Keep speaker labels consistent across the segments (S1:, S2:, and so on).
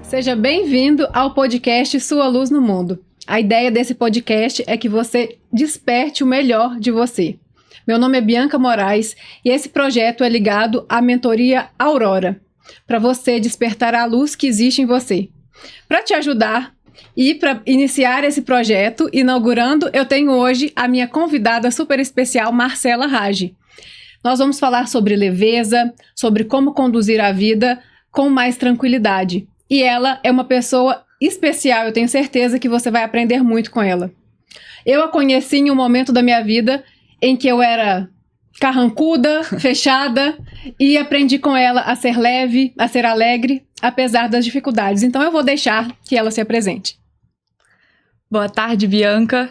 S1: Seja bem-vindo ao podcast Sua Luz no Mundo. A ideia desse podcast é que você desperte o melhor de você. Meu nome é Bianca Moraes e esse projeto é ligado à mentoria Aurora, para você despertar a luz que existe em você. Para te ajudar e para iniciar esse projeto, inaugurando, eu tenho hoje a minha convidada super especial, Marcela Raggi. Nós vamos falar sobre leveza, sobre como conduzir a vida com mais tranquilidade. E ela é uma pessoa especial, eu tenho certeza que você vai aprender muito com ela. Eu a conheci em um momento da minha vida em que eu era carrancuda, fechada, e aprendi com ela a ser leve, a ser alegre, apesar das dificuldades. Então eu vou deixar que ela se apresente.
S2: Boa tarde, Bianca.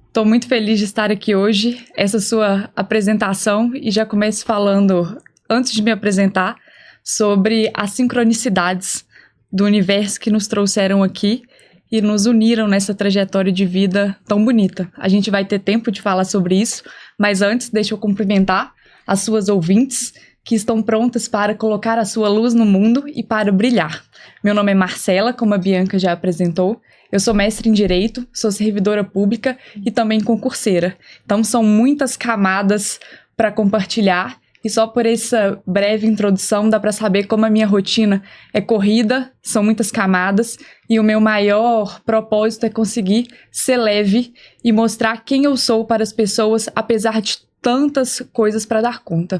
S2: Estou muito feliz de estar aqui hoje, essa sua apresentação, e já começo falando, antes de me apresentar, sobre as sincronicidades do universo que nos trouxeram aqui e nos uniram nessa trajetória de vida tão bonita. A gente vai ter tempo de falar sobre isso, mas antes deixa eu cumprimentar as suas ouvintes que estão prontas para colocar a sua luz no mundo e para brilhar. Meu nome é Marcela, como a Bianca já apresentou. Eu sou mestre em Direito, sou servidora pública e também concurseira. Então são muitas camadas para compartilhar. E só por essa breve introdução dá para saber como a minha rotina é corrida, são muitas camadas, e o meu maior propósito é conseguir ser leve e mostrar quem eu sou para as pessoas, apesar de tantas coisas para dar conta.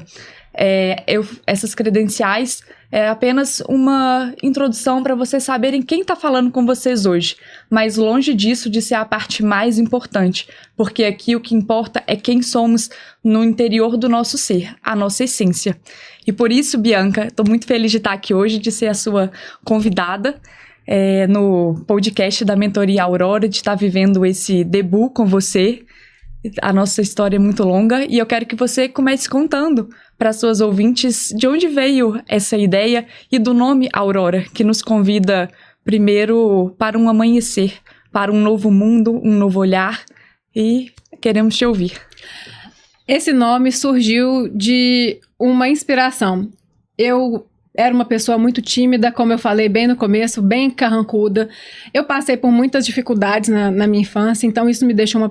S2: Essas credenciais é apenas uma introdução para vocês saberem quem está falando com vocês hoje, mas longe disso de ser a parte mais importante, porque aqui o que importa é quem somos no interior do nosso ser, a nossa essência. E por isso, Bianca, estou muito feliz de estar aqui hoje, de ser a sua convidada no podcast da Mentoria Aurora, de estar vivendo esse debut com você. A nossa história é muito longa e eu quero que você comece contando para suas ouvintes de onde veio essa ideia e do nome Aurora, que nos convida primeiro para um amanhecer, para um novo mundo, um novo olhar, e queremos te ouvir.
S1: Esse nome surgiu de uma inspiração. Eu era uma pessoa muito tímida, como eu falei bem no começo, bem carrancuda. Eu passei por muitas dificuldades na minha infância, então isso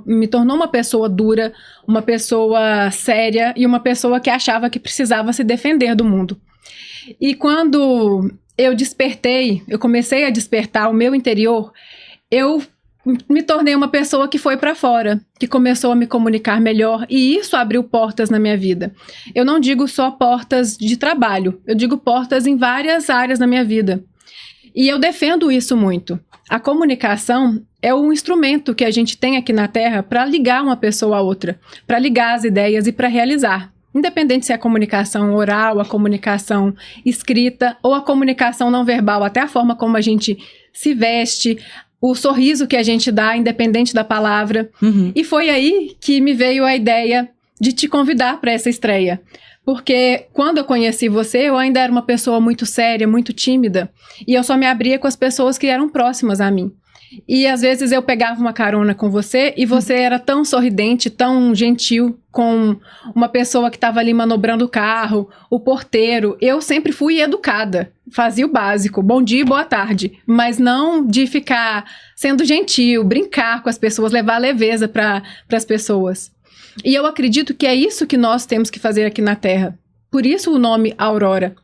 S1: me tornou uma pessoa dura, uma pessoa séria e uma pessoa que achava que precisava se defender do mundo. E quando eu comecei a despertar o meu interior, eu me tornei uma pessoa que foi para fora, que começou a me comunicar melhor, e isso abriu portas na minha vida. Eu não digo só portas de trabalho, eu digo portas em várias áreas da minha vida. E eu defendo isso muito. A comunicação é um instrumento que a gente tem aqui na Terra para ligar uma pessoa a outra, para ligar as ideias e para realizar. Independente se é a comunicação oral, a comunicação escrita ou a comunicação não verbal, até a forma como a gente se veste, o sorriso que a gente dá, independente da palavra. Uhum. E foi aí que me veio a ideia de te convidar para essa estreia. Porque quando eu conheci você, eu ainda era uma pessoa muito séria, muito tímida. E eu só me abria com as pessoas que eram próximas a mim. E às vezes eu pegava uma carona com você e você era tão sorridente, tão gentil com uma pessoa que estava ali manobrando o carro, o porteiro. Eu sempre fui educada, fazia o básico, bom dia e boa tarde, mas não de ficar sendo gentil, brincar com as pessoas, levar leveza para as pessoas. E eu acredito que é isso que nós temos que fazer aqui na Terra. Por isso o nome Aurora.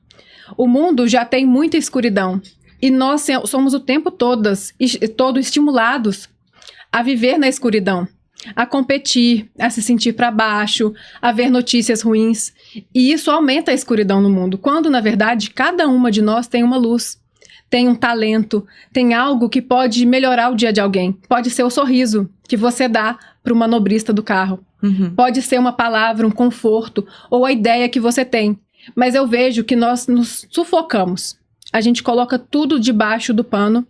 S1: O mundo já tem muita escuridão. E nós somos o tempo todo estimulados a viver na escuridão, a competir, a se sentir para baixo, a ver notícias ruins. E isso aumenta a escuridão no mundo, quando, na verdade, cada uma de nós tem uma luz, tem um talento, tem algo que pode melhorar o dia de alguém. Pode ser o sorriso que você dá para o manobrista do carro. Uhum. Pode ser uma palavra, um conforto, ou a ideia que você tem. Mas eu vejo que nós nos sufocamos. A gente coloca tudo debaixo do pano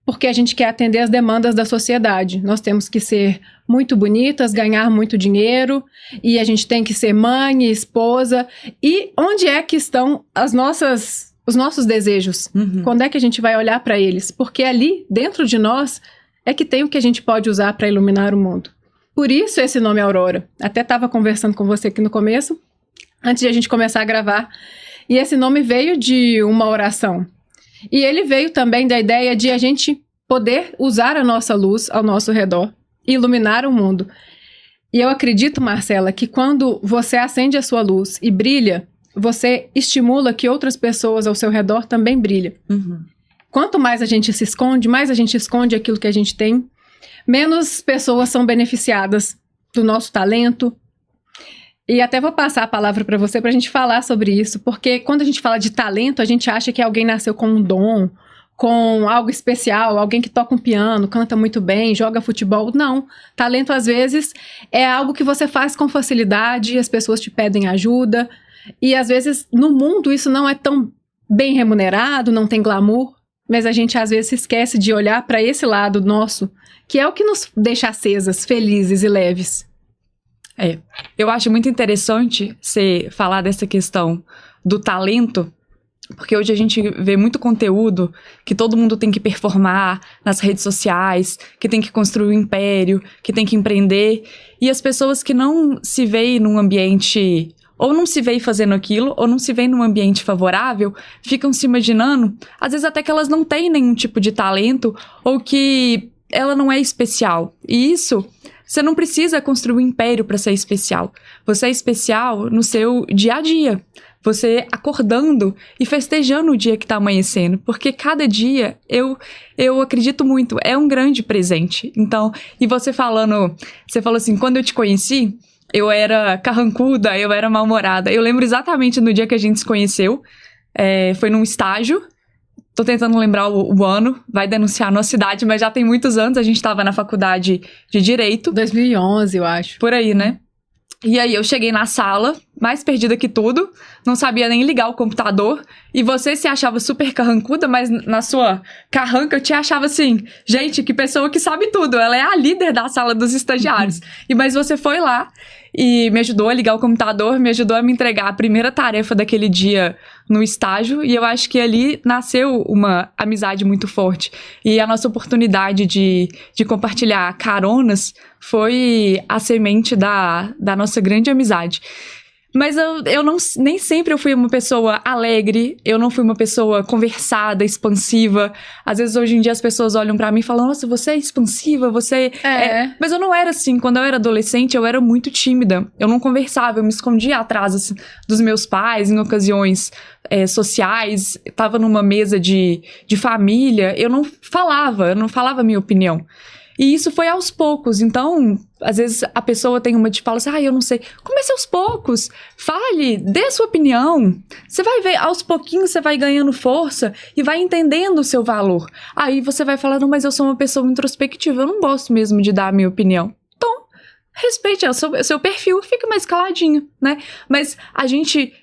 S1: porque a gente quer atender as demandas da sociedade. Nós temos que ser muito bonitas, ganhar muito dinheiro, e a gente tem que ser mãe, esposa. E onde é que estão os nossos desejos? Uhum. Quando é que a gente vai olhar para eles? Porque ali, dentro de nós, é que tem o que a gente pode usar para iluminar o mundo. Por isso esse nome Aurora. Até estava conversando com você aqui no começo, antes de a gente começar a gravar. E esse nome veio de uma oração. E ele veio também da ideia de a gente poder usar a nossa luz ao nosso redor e iluminar o mundo. E eu acredito, Marcela, que quando você acende a sua luz e brilha, você estimula que outras pessoas ao seu redor também brilhem.
S2: Uhum.
S1: Quanto mais a gente se esconde, mais a gente esconde aquilo que a gente tem, menos pessoas são beneficiadas do nosso talento. E até vou passar a palavra para você para a gente falar sobre isso, porque quando a gente fala de talento, a gente acha que alguém nasceu com um dom, com algo especial, alguém que toca um piano, canta muito bem, joga futebol. Não, talento às vezes é algo que você faz com facilidade, as pessoas te pedem ajuda, e às vezes no mundo isso não é tão bem remunerado, não tem glamour, mas a gente às vezes esquece de olhar para esse lado nosso, que é o que nos deixa acesas, felizes e leves.
S2: Eu acho muito interessante você falar dessa questão do talento, porque hoje a gente vê muito conteúdo que todo mundo tem que performar nas redes sociais, que tem que construir um império, que tem que empreender, e as pessoas que não se veem num ambiente, ou não se veem fazendo aquilo, ou não se veem num ambiente favorável, ficam se imaginando, às vezes até que elas não têm nenhum tipo de talento, ou que ela não é especial. E isso, você não precisa construir um império para ser especial. Você é especial no seu dia a dia. Você acordando e festejando o dia que tá amanhecendo. Porque cada dia, eu acredito muito, é um grande presente. Então, e você falou assim, quando eu te conheci, eu era carrancuda, eu era mal-humorada. Eu lembro exatamente no dia que a gente se conheceu. Foi num estágio. Tô tentando lembrar o ano, vai denunciar a nossa cidade, mas já tem muitos anos, a gente tava na faculdade de Direito.
S1: 2011, eu acho.
S2: Por aí, né? E aí eu cheguei na sala, mais perdida que tudo, não sabia nem ligar o computador, e você se achava super carrancuda, mas na sua carranca eu te achava assim, gente, que pessoa que sabe tudo, ela é a líder da sala dos estagiários. Mas você foi lá e me ajudou a ligar o computador, me ajudou a me entregar a primeira tarefa daquele dia no estágio, e eu acho que ali nasceu uma amizade muito forte. E a nossa oportunidade de compartilhar caronas foi a semente da nossa grande amizade. Mas nem sempre eu fui uma pessoa alegre, eu não fui uma pessoa conversada, expansiva. Às vezes, hoje em dia, as pessoas olham pra mim e falam, nossa, você é expansiva, você é... Mas eu não era assim. Quando eu era adolescente, eu era muito tímida. Eu não conversava, eu me escondia atrás assim, dos meus pais, em ocasiões sociais. Eu tava numa mesa de família, eu não falava a minha opinião. E isso foi aos poucos, então, às vezes a pessoa tem uma de fala assim, eu não sei. Comece aos poucos, fale, dê a sua opinião. Você vai ver, aos pouquinhos você vai ganhando força e vai entendendo o seu valor. Aí você vai falar, não, mas eu sou uma pessoa introspectiva, eu não gosto mesmo de dar a minha opinião. Então, respeite o seu perfil, fique mais caladinho, né? Mas a gente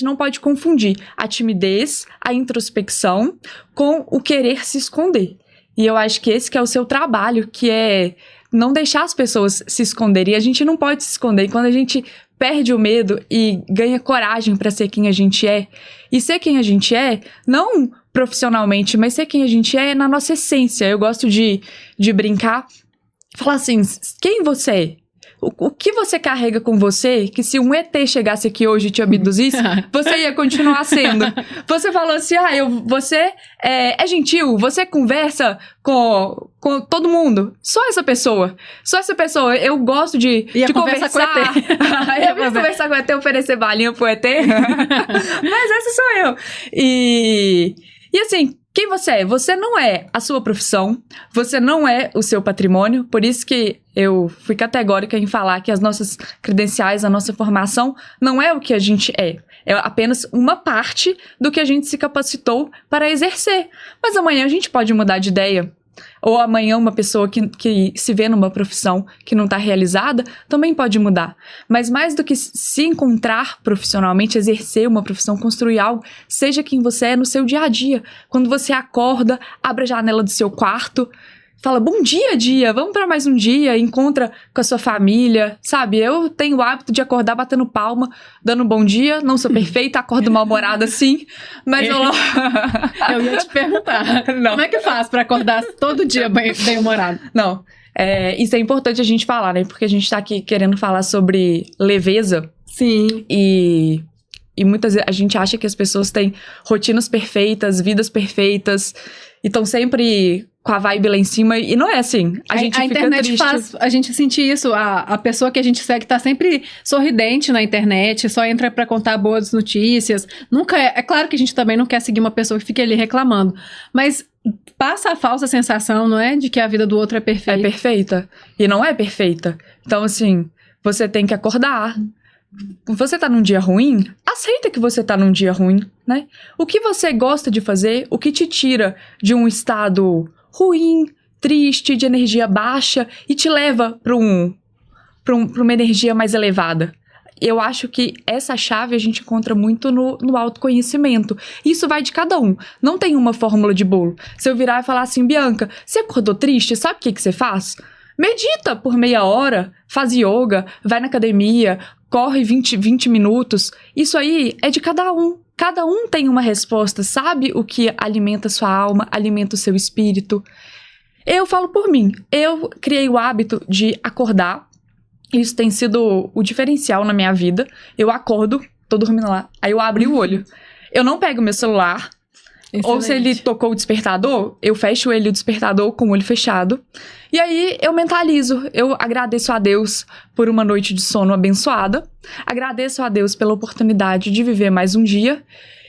S2: não pode confundir a timidez, a introspecção com o querer se esconder. E eu acho que esse que é o seu trabalho, que é não deixar as pessoas se esconderem. E a gente não pode se esconder. E quando a gente perde o medo e ganha coragem para ser quem a gente é, e ser quem a gente é, não profissionalmente, mas ser quem a gente é na nossa essência. Eu gosto de brincar, falar assim, quem você é? O que você carrega com você, que se um ET chegasse aqui hoje e te abduzisse, você ia continuar sendo. Você falou assim, você é gentil, você conversa com todo mundo. Só essa pessoa. Eu gosto de conversar
S1: com o ET.
S2: Eu ia conversar com o ET, oferecer balinha pro ET. Mas essa sou eu. E assim, quem você é? Você não é a sua profissão, você não é o seu patrimônio, por isso que eu fui categórica em falar que as nossas credenciais, a nossa formação, não é o que a gente é. É apenas uma parte do que a gente se capacitou para exercer. Mas amanhã a gente pode mudar de ideia. Ou amanhã uma pessoa que se vê numa profissão que não está realizada, também pode mudar. Mas mais do que se encontrar profissionalmente, exercer uma profissão, construir algo, seja quem você é no seu dia a dia. Quando você acorda, abre a janela do seu quarto, fala, bom dia, vamos para mais um dia, encontra com a sua família, sabe? Eu tenho o hábito de acordar batendo palma, dando um bom dia, não sou perfeita, acordo mal-humorada sim, mas
S1: eu ia te perguntar, como é que faz para acordar todo dia bem-humorado?
S2: Não, isso é importante a gente falar, né? Porque a gente tá aqui querendo falar sobre leveza.
S1: Sim.
S2: E E muitas vezes a gente acha que as pessoas têm rotinas perfeitas, vidas perfeitas, e estão sempre com a vibe lá em cima, e não é assim. A gente
S1: a
S2: fica
S1: internet
S2: triste.
S1: faz a gente sentir isso. A pessoa que a gente segue tá sempre sorridente na internet, só entra pra contar boas notícias. Nunca é claro que a gente também não quer seguir uma pessoa que fique ali reclamando, mas passa a falsa sensação, não é? De que a vida do outro é
S2: É
S1: perfeita.
S2: perfeita. E não é perfeita. Então, assim, você tem que acordar. Você tá num dia ruim? Aceita que você tá num dia ruim, né? O que você gosta de fazer, o que te tira de um estado ruim, triste, de energia baixa e te leva pra uma energia mais elevada. Eu acho que essa chave a gente encontra muito no autoconhecimento. Isso vai de cada um. Não tem uma fórmula de bolo. Se eu virar e falar assim, Bianca, você acordou triste? Sabe o que você faz? Medita por meia hora, faz yoga, vai na academia, corre 20 minutos. Isso aí é de cada um. Cada um tem uma resposta, sabe o que alimenta sua alma, alimenta o seu espírito. Eu falo por mim. Eu criei o hábito de acordar. Isso tem sido o diferencial na minha vida. Eu acordo, tô dormindo lá, aí eu abro o olho. Eu não pego meu celular, ou se ele tocou o despertador, eu fecho ele, o despertador, com o olho fechado. E aí eu mentalizo, eu agradeço a Deus por uma noite de sono abençoada. Agradeço a Deus pela oportunidade de viver mais um dia.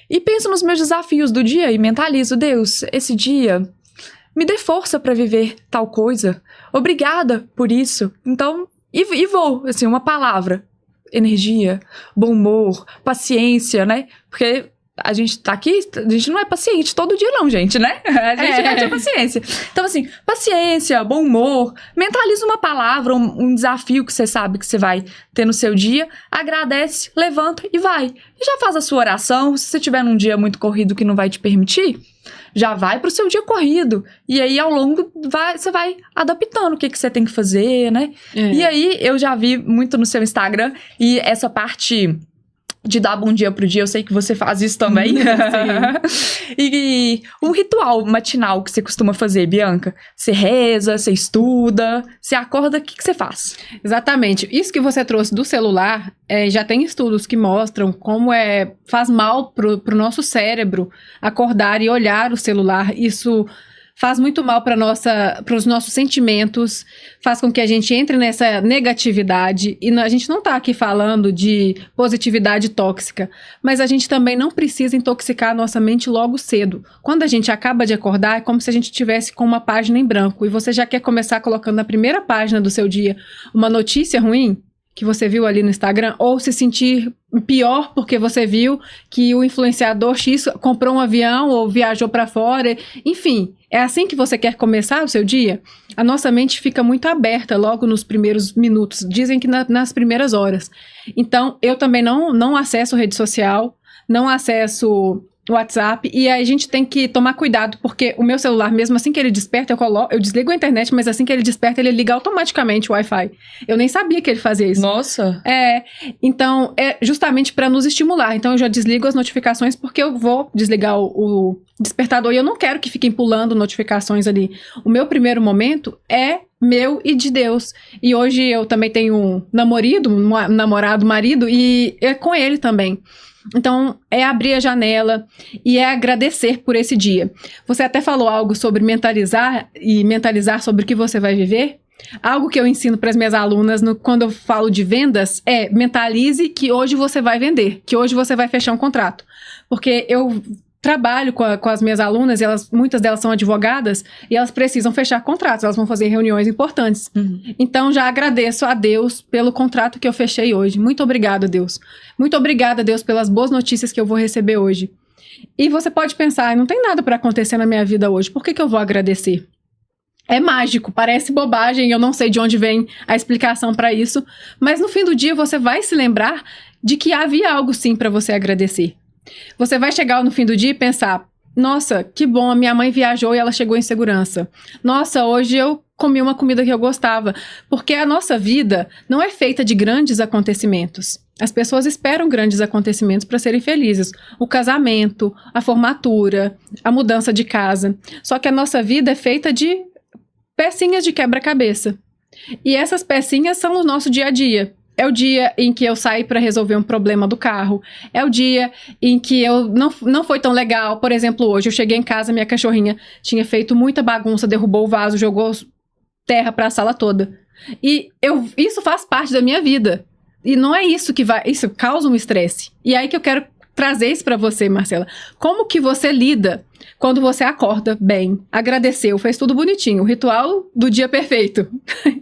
S2: E penso nos meus desafios do dia e mentalizo, Deus, esse dia me dê força pra viver tal coisa. Obrigada por isso. Então, e vou, assim, uma palavra. Energia, bom humor, paciência, né? Porque a gente tá aqui, a gente não é paciente todo dia não, gente, né? A gente perde a paciência. Então, assim, paciência, bom humor, mentaliza uma palavra, um desafio que você sabe que você vai ter no seu dia, agradece, levanta e vai. E já faz a sua oração, se você tiver num dia muito corrido que não vai te permitir, já vai pro seu dia corrido. E aí, ao longo, você vai adaptando o que você tem que fazer, né? E aí, eu já vi muito no seu Instagram, e essa parte de dar bom dia pro dia, eu sei que você faz isso também. E um ritual matinal que você costuma fazer, Bianca? Você reza, você estuda, você acorda, o que você faz?
S1: Exatamente. Isso que você trouxe do celular, já tem estudos que mostram como faz mal pro nosso cérebro acordar e olhar o celular. Isso faz muito mal para os nossos sentimentos, faz com que a gente entre nessa negatividade. E a gente não está aqui falando de positividade tóxica, mas a gente também não precisa intoxicar a nossa mente logo cedo. Quando a gente acaba de acordar, é como se a gente estivesse com uma página em branco e você já quer começar colocando na primeira página do seu dia uma notícia ruim que você viu ali no Instagram, ou se sentir pior porque você viu que o influenciador X comprou um avião ou viajou para fora. Enfim, é assim que você quer começar o seu dia? A nossa mente fica muito aberta logo nos primeiros minutos, dizem que nas primeiras horas. Então, eu também não acesso rede social, não acesso WhatsApp, e aí a gente tem que tomar cuidado, porque o meu celular, mesmo assim que ele desperta, eu desligo a internet, mas assim que ele desperta, ele liga automaticamente o Wi-Fi. Eu nem sabia que ele fazia isso.
S2: Nossa!
S1: Então, é justamente para nos estimular. Então, eu já desligo as notificações, porque eu vou desligar o despertador, e eu não quero que fiquem pulando notificações ali. O meu primeiro momento é meu e de Deus. E hoje eu também tenho um namorado, marido, e é com ele também. Então, é abrir a janela e é agradecer por esse dia. Você até falou algo sobre mentalizar e mentalizar sobre o que você vai viver. Algo que eu ensino para as minhas alunas quando eu falo de vendas é mentalize que hoje você vai vender, que hoje você vai fechar um contrato. Porque eu trabalho com as minhas alunas, e muitas delas são advogadas, e elas precisam fechar contratos, elas vão fazer reuniões importantes. Então, já agradeço a Deus pelo contrato que eu fechei hoje. Muito obrigada, Deus. Muito obrigada, Deus, pelas boas notícias que eu vou receber hoje. E você pode pensar, não tem nada para acontecer na minha vida hoje, por que eu vou agradecer? É mágico, parece bobagem, eu não sei de onde vem a explicação para isso, mas no fim do dia você vai se lembrar de que havia algo sim para você agradecer. Você vai chegar no fim do dia e pensar, nossa, que bom, a minha mãe viajou e ela chegou em segurança. Nossa, hoje eu comi uma comida que eu gostava. Porque a nossa vida não é feita de grandes acontecimentos. As pessoas esperam grandes acontecimentos para serem felizes. O casamento, a formatura, a mudança de casa. Só que a nossa vida é feita de pecinhas de quebra-cabeça. E essas pecinhas são o nosso dia a dia. É o dia em que eu saí para resolver um problema do carro. É o dia em que eu não foi tão legal. Por exemplo, hoje eu cheguei em casa, minha cachorrinha tinha feito muita bagunça, derrubou o vaso, jogou terra para a sala toda. E isso faz parte da minha vida. E não é isso que vai... Isso causa um estresse. E aí que eu quero trazer isso para você, Marcela. Como que você lida quando você acorda bem, agradeceu, fez tudo bonitinho, o ritual do dia perfeito.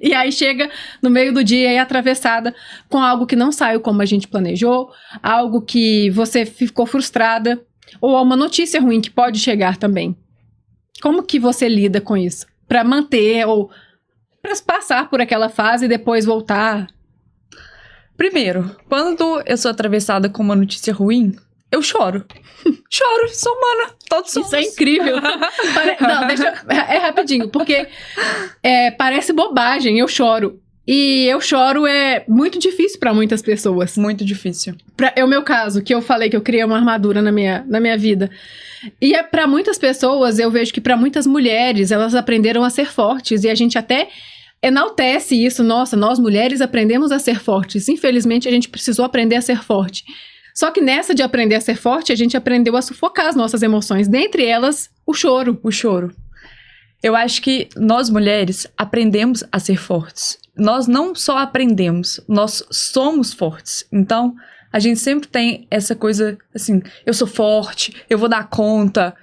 S1: E aí chega no meio do dia e é atravessada com algo que não saiu como a gente planejou, algo que você ficou frustrada, ou uma notícia ruim que pode chegar também. Como que você lida com isso? Para manter ou para passar por aquela fase e depois voltar?
S2: Primeiro, quando eu sou atravessada com uma notícia ruim, eu choro. Choro, sou humana, todos somos.
S1: Isso é incrível. Não, é rapidinho, porque parece bobagem, eu choro. E eu choro é muito difícil para muitas pessoas.
S2: Muito difícil.
S1: É o meu caso, que eu falei que eu criei uma armadura na minha vida. E para muitas pessoas, eu vejo que para muitas mulheres, elas aprenderam a ser fortes. E a gente até enaltece isso. Nossa, nós mulheres aprendemos a ser fortes. Infelizmente, a gente precisou aprender a ser forte. Só que nessa de aprender a ser forte, a gente aprendeu a sufocar as nossas emoções. Dentre elas, o choro.
S2: O choro. Eu acho que nós mulheres aprendemos a ser fortes. Nós não só aprendemos, nós somos fortes. Então, a gente sempre tem essa coisa assim, eu sou forte, eu vou dar conta.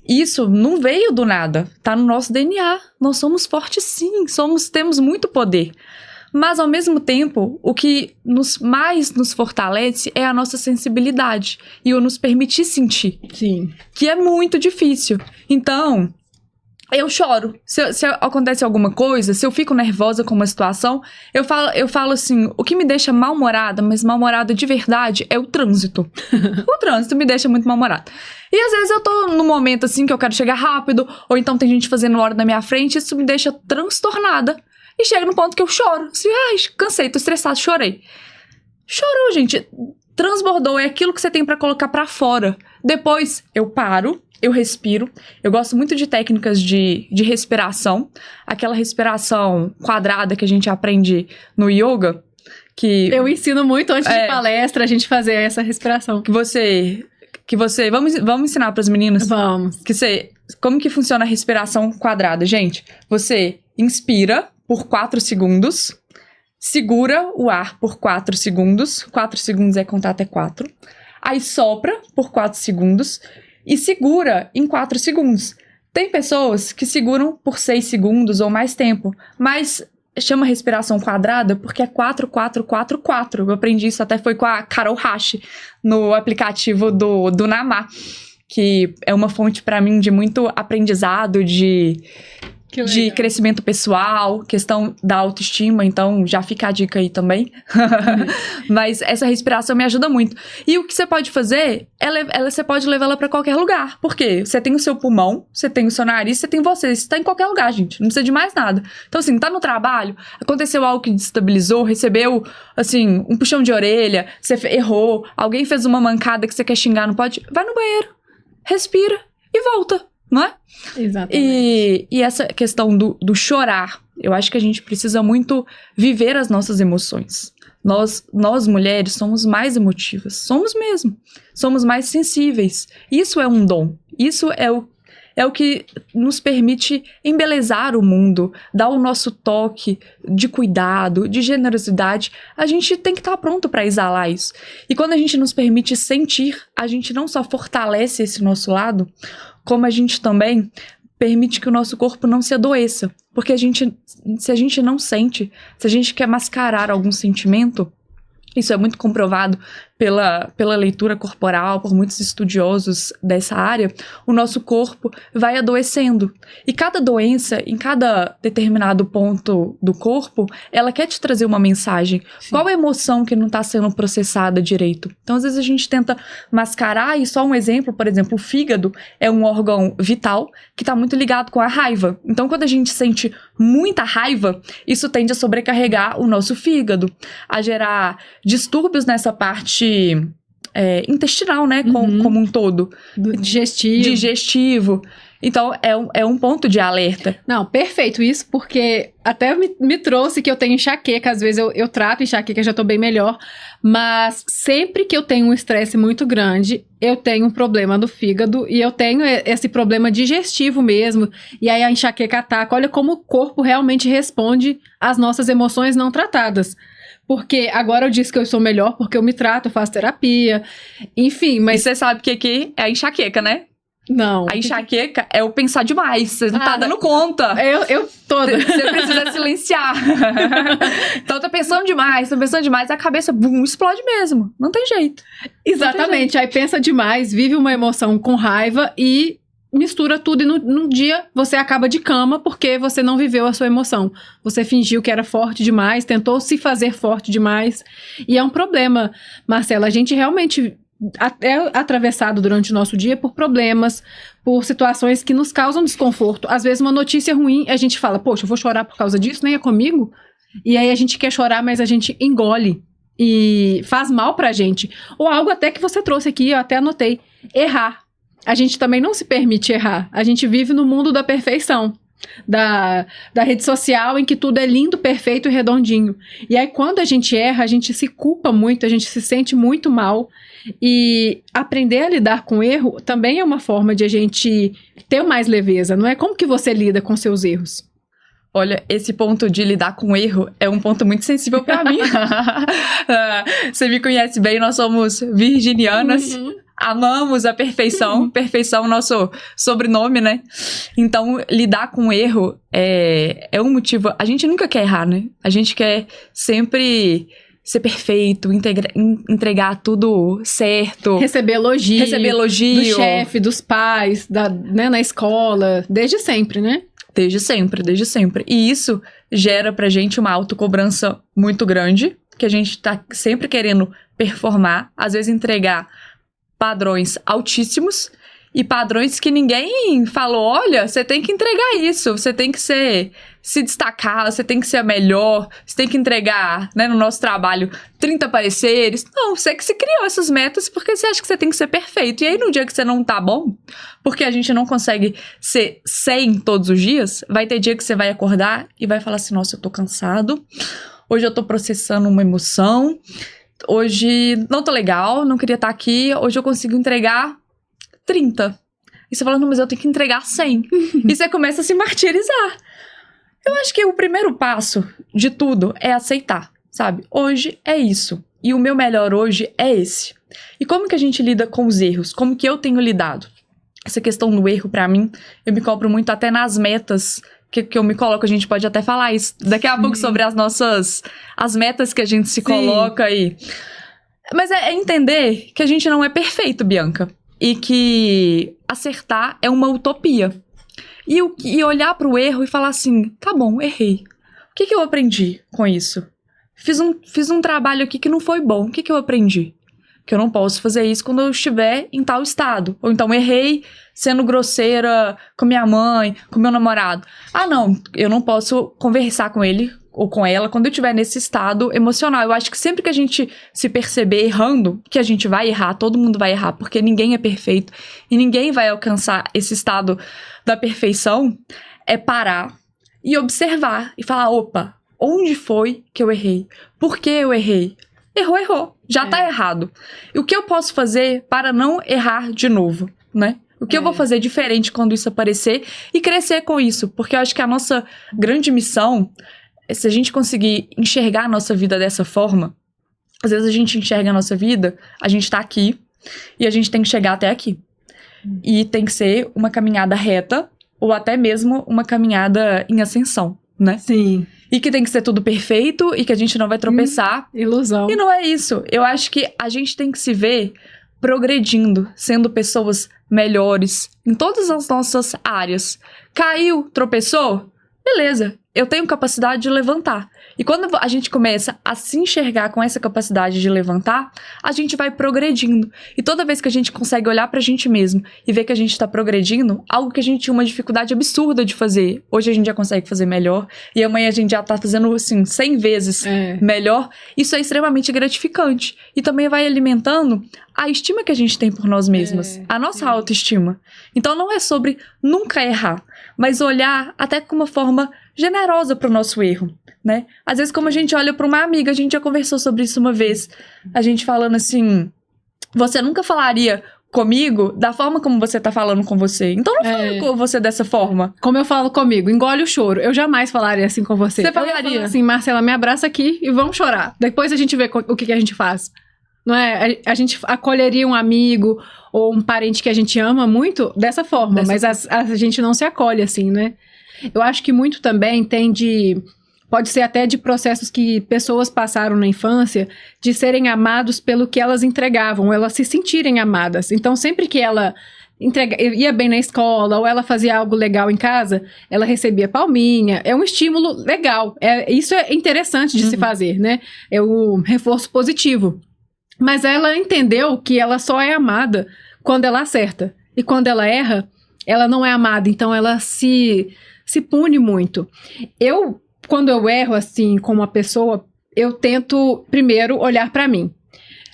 S2: Isso não veio do nada, tá no nosso DNA. Nós somos fortes sim, temos muito poder. Mas, ao mesmo tempo, o que mais nos fortalece é a nossa sensibilidade e o nos permitir sentir.
S1: Sim.
S2: Que é muito difícil. Então, eu choro. Se acontece alguma coisa, se eu fico nervosa com uma situação, eu falo assim, o que me deixa mal-humorada, mas mal-humorada de verdade, é o trânsito. O trânsito me deixa muito mal-humorada. E às vezes eu tô num momento assim que eu quero chegar rápido, ou então tem gente fazendo hora na minha frente, isso me deixa transtornada. E chega no ponto que eu choro. Assim, cansei, tô estressado, chorei. Chorou, gente. Transbordou, é aquilo que você tem pra colocar pra fora. Depois, eu paro, eu respiro. Eu gosto muito de técnicas de respiração. Aquela respiração quadrada que a gente aprende no yoga. Que
S1: eu ensino muito antes de palestra a gente fazer essa respiração.
S2: Vamos ensinar pras meninas?
S1: Vamos.
S2: Como que funciona a respiração quadrada, gente? Você inspira por 4 segundos, segura o ar por 4 segundos, 4 segundos é contar até 4, aí sopra por 4 segundos e segura em 4 segundos. Tem pessoas que seguram por 6 segundos ou mais tempo, mas chama respiração quadrada porque é 4, 4, 4, 4. Eu aprendi isso até foi com a Carol Hashi no aplicativo do Namá, que é uma fonte para mim de muito aprendizado, de crescimento pessoal, questão da autoestima, então já fica a dica aí também. Mas essa respiração me ajuda muito. E o que você pode fazer, você pode levar ela pra qualquer lugar. Por quê? Você tem o seu pulmão, você tem o seu nariz, você tem você tá em qualquer lugar, gente. Não precisa de mais nada. Então, assim, tá no trabalho, aconteceu algo que destabilizou, recebeu, assim, um puxão de orelha, você errou, alguém fez uma mancada que você quer xingar, não pode? Vai no banheiro, respira e volta. Não é?
S1: Exatamente.
S2: E essa questão do chorar, eu acho que a gente precisa muito viver as nossas emoções. Nós mulheres somos mais emotivas, somos mesmo. Somos mais sensíveis. Isso é um dom. Isso é o que nos permite embelezar o mundo, dar o nosso toque de cuidado, de generosidade. A gente tem que estar pronto para exalar isso. E quando a gente nos permite sentir, a gente não só fortalece esse nosso lado, como a gente também permite que o nosso corpo não se adoeça. Porque se a gente não sente, se a gente quer mascarar algum sentimento, isso é muito comprovado pela leitura corporal, por muitos estudiosos dessa área, o nosso corpo vai adoecendo. E cada doença, em cada determinado ponto do corpo, ela quer te trazer uma mensagem. Sim. Qual a emoção que não está sendo processada direito? Então, às vezes a gente tenta mascarar, e só um exemplo, por exemplo, o fígado é um órgão vital que está muito ligado com a raiva. Então, quando a gente sente muita raiva, isso tende a sobrecarregar o nosso fígado, a gerar distúrbios nessa parte intestinal, né? Como um todo.
S1: Digestivo.
S2: Então, é um ponto de alerta.
S1: Não, perfeito isso, porque até me trouxe que eu tenho enxaqueca, às vezes eu trato enxaqueca, já tô bem melhor, mas sempre que eu tenho um estresse muito grande, eu tenho um problema do fígado e eu tenho esse problema digestivo mesmo, e aí a enxaqueca ataca. Olha como o corpo realmente responde às nossas emoções não tratadas. Porque agora eu disse que eu sou melhor porque eu me trato, eu faço terapia, enfim, mas...
S2: E você sabe que é a enxaqueca, né?
S1: Não.
S2: A enxaqueca é o pensar demais, você não tá dando conta.
S1: Eu toda.
S2: Você precisa silenciar. Então tá pensando demais, a cabeça, bum, explode mesmo. Não tem jeito.
S1: Exatamente, aí pensa demais, vive uma emoção com raiva e mistura tudo e num dia você acaba de cama porque você não viveu a sua emoção. Você fingiu que era forte demais, tentou se fazer forte demais e é um problema, Marcela, a gente realmente... é atravessado durante o nosso dia por problemas, por situações que nos causam desconforto. Às vezes uma notícia ruim, a gente fala, poxa, eu vou chorar por causa disso, nem é comigo. E aí a gente quer chorar, mas a gente engole e faz mal pra gente. Ou algo até que você trouxe aqui, eu até anotei, errar. A gente também não se permite errar. A gente vive no mundo da perfeição. Da rede social em que tudo é lindo, perfeito e redondinho. E aí quando a gente erra, a gente se culpa muito, a gente se sente muito mal. E aprender a lidar com o erro também é uma forma de a gente ter mais leveza, não é? Como que você lida com seus erros?
S2: Olha, esse ponto de lidar com erro é um ponto muito sensível pra mim. Você me conhece bem, nós somos virginianas. Amamos a perfeição. Perfeição, nosso sobrenome, né? Então, lidar com erro é um motivo... A gente nunca quer errar, né? A gente quer sempre ser perfeito, entregar tudo certo.
S1: Receber elogio. Do chefe, dos pais, né, na escola. Desde sempre, né?
S2: Desde sempre. E isso gera pra gente uma autocobrança muito grande, que a gente tá sempre querendo performar, às vezes entregar padrões altíssimos e padrões que ninguém falou, olha, você tem que entregar isso, você tem que se destacar, você tem que ser a melhor, você tem que entregar, né, no nosso trabalho 30 pareceres. Não, você que se criou essas metas porque você acha que você tem que ser perfeito. E aí no dia que você não tá bom, porque a gente não consegue ser 100 todos os dias, vai ter dia que você vai acordar e vai falar assim, nossa, eu tô cansado, hoje eu tô processando uma emoção, hoje não tô legal, não queria estar aqui, hoje eu consigo entregar 30. E você fala, não, mas eu tenho que entregar 100. E você começa a se martirizar. Eu acho que o primeiro passo de tudo é aceitar, sabe? Hoje é isso. E o meu melhor hoje é esse. E como que a gente lida com os erros? Como que eu tenho lidado? Essa questão do erro, pra mim, eu me cobro muito até nas metas que eu me coloco. A gente pode até falar isso daqui a pouco sobre as metas que a gente se coloca aí. Mas é entender que a gente não é perfeito, Bianca. E que acertar é uma utopia. E olhar pro erro e falar assim, tá bom, errei. O que eu aprendi com isso? Fiz um trabalho aqui que não foi bom. O que eu aprendi? Que eu não posso fazer isso quando eu estiver em tal estado. Ou então errei sendo grosseira com minha mãe, com meu namorado. Ah, não, eu não posso conversar com ele ou com ela quando eu estiver nesse estado emocional. Eu acho que sempre que a gente se perceber errando, que a gente vai errar, todo mundo vai errar, porque ninguém é perfeito e ninguém vai alcançar esse estado da perfeição, é parar e observar e falar, opa, onde foi que eu errei? Por que eu errei? Errou. Já tá errado. E o que eu posso fazer para não errar de novo, né? O que eu vou fazer diferente quando isso aparecer e crescer com isso? Porque eu acho que a nossa grande missão, se a gente conseguir enxergar a nossa vida dessa forma, às vezes a gente enxerga a nossa vida, a gente tá aqui e a gente tem que chegar até aqui. E tem que ser uma caminhada reta ou até mesmo uma caminhada em ascensão, né?
S1: Sim.
S2: E que tem que ser tudo perfeito e que a gente não vai tropeçar.
S1: Ilusão.
S2: E não é isso. Eu acho que a gente tem que se ver progredindo, sendo pessoas melhores em todas as nossas áreas. Caiu, tropeçou? Beleza. eu tenho capacidade de levantar. E quando a gente começa a se enxergar com essa capacidade de levantar, a gente vai progredindo. E toda vez que a gente consegue olhar pra gente mesmo e ver que a gente tá progredindo, algo que a gente tinha uma dificuldade absurda de fazer, hoje a gente já consegue fazer melhor, e amanhã a gente já tá fazendo, assim, 100 vezes melhor, isso é extremamente gratificante. E também vai alimentando a estima que a gente tem por nós mesmas, a nossa autoestima. Então não é sobre nunca errar, mas olhar até com uma forma generosa pro nosso erro, né? Às vezes, como a gente olha pra uma amiga, a gente já conversou sobre isso uma vez, a gente falando assim, você nunca falaria comigo da forma como você tá falando com você. Então não fale com você dessa forma.
S1: Como eu falo comigo, engole o choro. Eu jamais falaria assim com você.
S2: Você falaria
S1: assim, Marcela, me abraça aqui e vamos chorar. Depois a gente vê o que a gente faz. Não é? A gente acolheria um amigo ou um parente que a gente ama muito dessa forma, mas a gente não se acolhe assim, né? Eu acho que muito também tem pode ser até de processos que pessoas passaram na infância, de serem amados pelo que elas entregavam, elas se sentirem amadas. Então, sempre que ela ia bem na escola, ou ela fazia algo legal em casa, ela recebia palminha. É um estímulo legal. Isso é interessante de se fazer, né? É o reforço positivo. Mas ela entendeu que ela só é amada quando ela acerta. E quando ela erra, ela não é amada. Então, ela se pune muito. Quando eu erro, assim, com uma pessoa, eu tento primeiro olhar pra mim.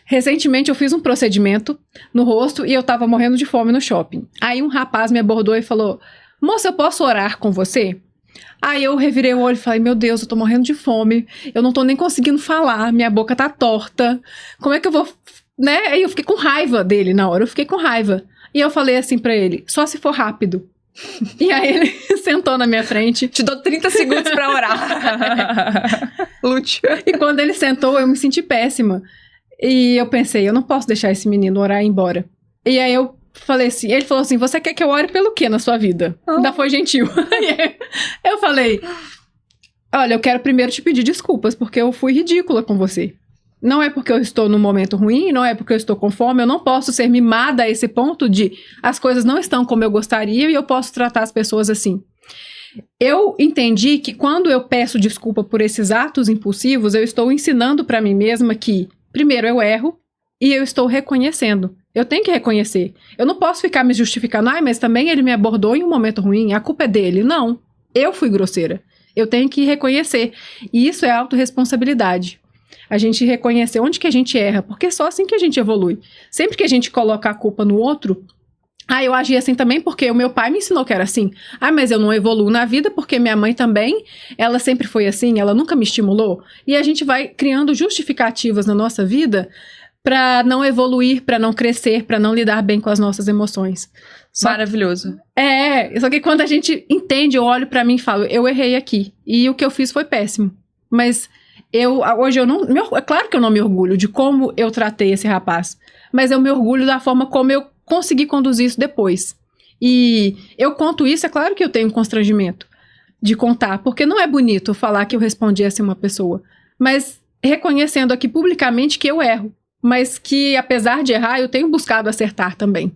S1: Recentemente, eu fiz um procedimento no rosto e eu tava morrendo de fome no shopping. Aí um rapaz me abordou e falou, moça, eu posso orar com você? Aí eu revirei o olho e falei, meu Deus, eu tô morrendo de fome, eu não tô nem conseguindo falar, minha boca tá torta, como é que eu vou, né? Aí eu fiquei com raiva dele na hora, eu fiquei com raiva. E eu falei assim pra ele, só se for rápido. E aí ele sentou na minha frente.
S2: Te dou 30 segundos pra orar. Lute.
S1: E quando ele sentou, eu me senti péssima. E eu pensei, eu não posso deixar esse menino orar e ir embora. E aí eu falei assim, ele falou assim, você quer que eu ore pelo quê na sua vida? Ainda foi gentil. Eu falei, olha, eu quero primeiro te pedir desculpas, porque eu fui ridícula com você. Não é porque eu estou num momento ruim, não é porque eu estou com fome, eu não posso ser mimada a esse ponto de as coisas não estão como eu gostaria e eu posso tratar as pessoas assim. Eu entendi que quando eu peço desculpa por esses atos impulsivos, eu estou ensinando para mim mesma que, primeiro, eu erro e eu estou reconhecendo. Eu tenho que reconhecer. Eu não posso ficar me justificando, mas também ele me abordou em um momento ruim, a culpa é dele. Não, eu fui grosseira. Eu tenho que reconhecer. E isso é autorresponsabilidade. A gente reconhecer onde que a gente erra, porque é só assim que a gente evolui. Sempre que a gente coloca a culpa no outro, eu agi assim também porque o meu pai me ensinou que era assim. Mas eu não evoluo na vida porque minha mãe também, ela sempre foi assim, ela nunca me estimulou. E a gente vai criando justificativas na nossa vida para não evoluir, para não crescer, para não lidar bem com as nossas emoções.
S2: Maravilhoso.
S1: Só que quando a gente entende, eu olho para mim e falo, eu errei aqui. E o que eu fiz foi péssimo. Mas hoje eu não... É claro que eu não me orgulho de como eu tratei esse rapaz. Mas eu me orgulho da forma como eu consegui conduzir isso depois. E eu conto isso, é claro que eu tenho um constrangimento de contar. Porque não é bonito falar que eu respondi assim uma pessoa. Mas reconhecendo aqui publicamente que eu erro. Mas que, apesar de errar, eu tenho buscado acertar também.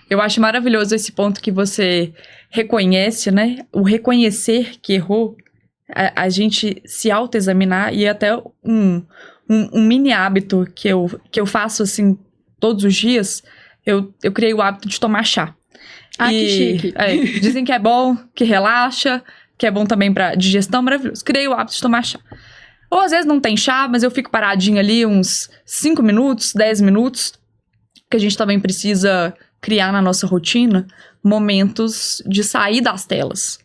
S2: Eu acho maravilhoso esse ponto que você reconhece, né? O reconhecer que errou, a gente se autoexaminar e até um mini hábito que eu faço, assim, todos os dias, eu criei o hábito de tomar chá.
S1: Que chique.
S2: Dizem que é bom, que relaxa, que é bom também pra digestão, maravilhoso. Criei o hábito de tomar chá. Ou às vezes não tem chá, mas eu fico paradinha ali uns 5 minutos, 10 minutos, que a gente também precisa criar na nossa rotina momentos de sair das telas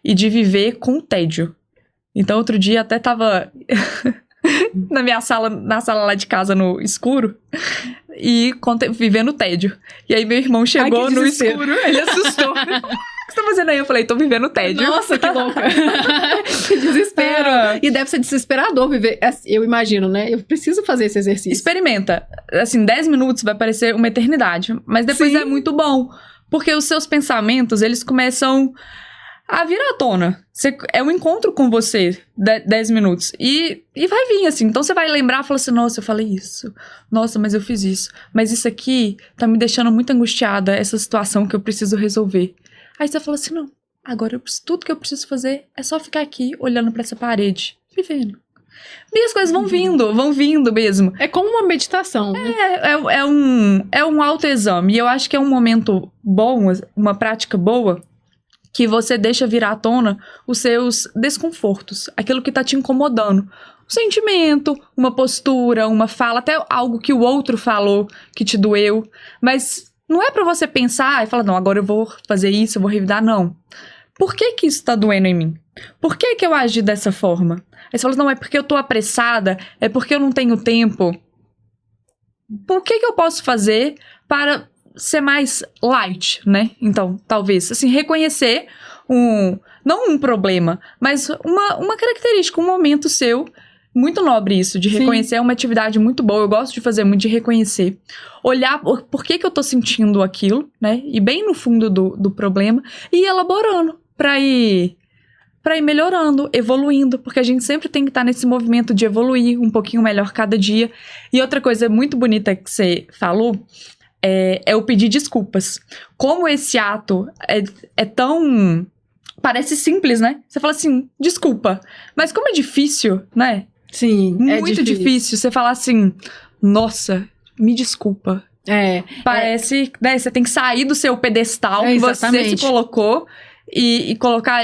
S2: e de viver com o tédio. Então, outro dia até tava na sala lá de casa no escuro e vivendo tédio. E aí meu irmão chegou no escuro, ele assustou. O que você tá fazendo aí? Eu falei, tô vivendo tédio.
S1: Nossa, que louca. Que desespero. E deve ser desesperador viver, eu imagino, né? Eu preciso fazer esse exercício.
S2: Experimenta. Assim, 10 minutos vai parecer uma eternidade, mas depois é muito bom. Porque os seus pensamentos, eles começam a vir à tona. É um encontro com você, 10 minutos. E vai vir, assim. Então você vai lembrar e falar assim, nossa, eu falei isso. Nossa, mas eu fiz isso. Mas isso aqui tá me deixando muito angustiada, essa situação que eu preciso resolver. Aí você fala assim, não, agora tudo que eu preciso fazer é só ficar aqui olhando pra essa parede, vivendo. E as coisas vão vindo mesmo.
S1: É como uma meditação, né?
S2: É um autoexame. E eu acho que é um momento bom, uma prática boa, que você deixa vir à tona os seus desconfortos, aquilo que tá te incomodando. Um sentimento, uma postura, uma fala, até algo que o outro falou que te doeu. Mas não é pra você pensar e falar, não, agora eu vou fazer isso, eu vou revidar, não. Por que que isso tá doendo em mim? Por que que eu agi dessa forma? Aí você fala, não, é porque eu tô apressada, é porque eu não tenho tempo. O que que eu posso fazer para ser mais light, né? Então, talvez, assim, reconhecer não um problema, mas uma característica, um momento seu, muito nobre isso, de reconhecer. É uma atividade muito boa, eu gosto de fazer muito, de reconhecer. Olhar por que que eu tô sentindo aquilo, né? E bem no fundo do problema, e ir elaborando pra ir melhorando, evoluindo, porque a gente sempre tem que estar nesse movimento de evoluir um pouquinho melhor cada dia. E outra coisa muito bonita que você falou é o pedir desculpas. Como esse ato é tão... Parece simples, né? Você fala assim, desculpa. Mas como é difícil, né?
S1: Sim,
S2: muito difícil você falar assim, nossa, me desculpa. Parece, né? Você tem que sair do seu pedestal que você se colocou e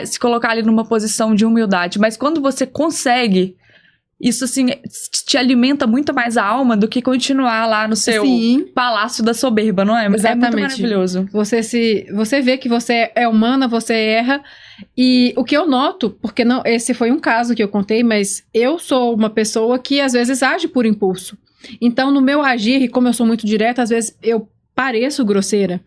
S2: se colocar ali numa posição de humildade. Mas quando você consegue, isso assim te alimenta muito mais a alma do que continuar lá no seu palácio da soberba, não é?
S1: Exatamente.
S2: É muito maravilhoso.
S1: Você vê que você é humana, você erra. E o que eu noto, porque não, esse foi um caso que eu contei, mas eu sou uma pessoa que às vezes age por impulso. Então, no meu agir, e como eu sou muito direta, às vezes eu pareço grosseira.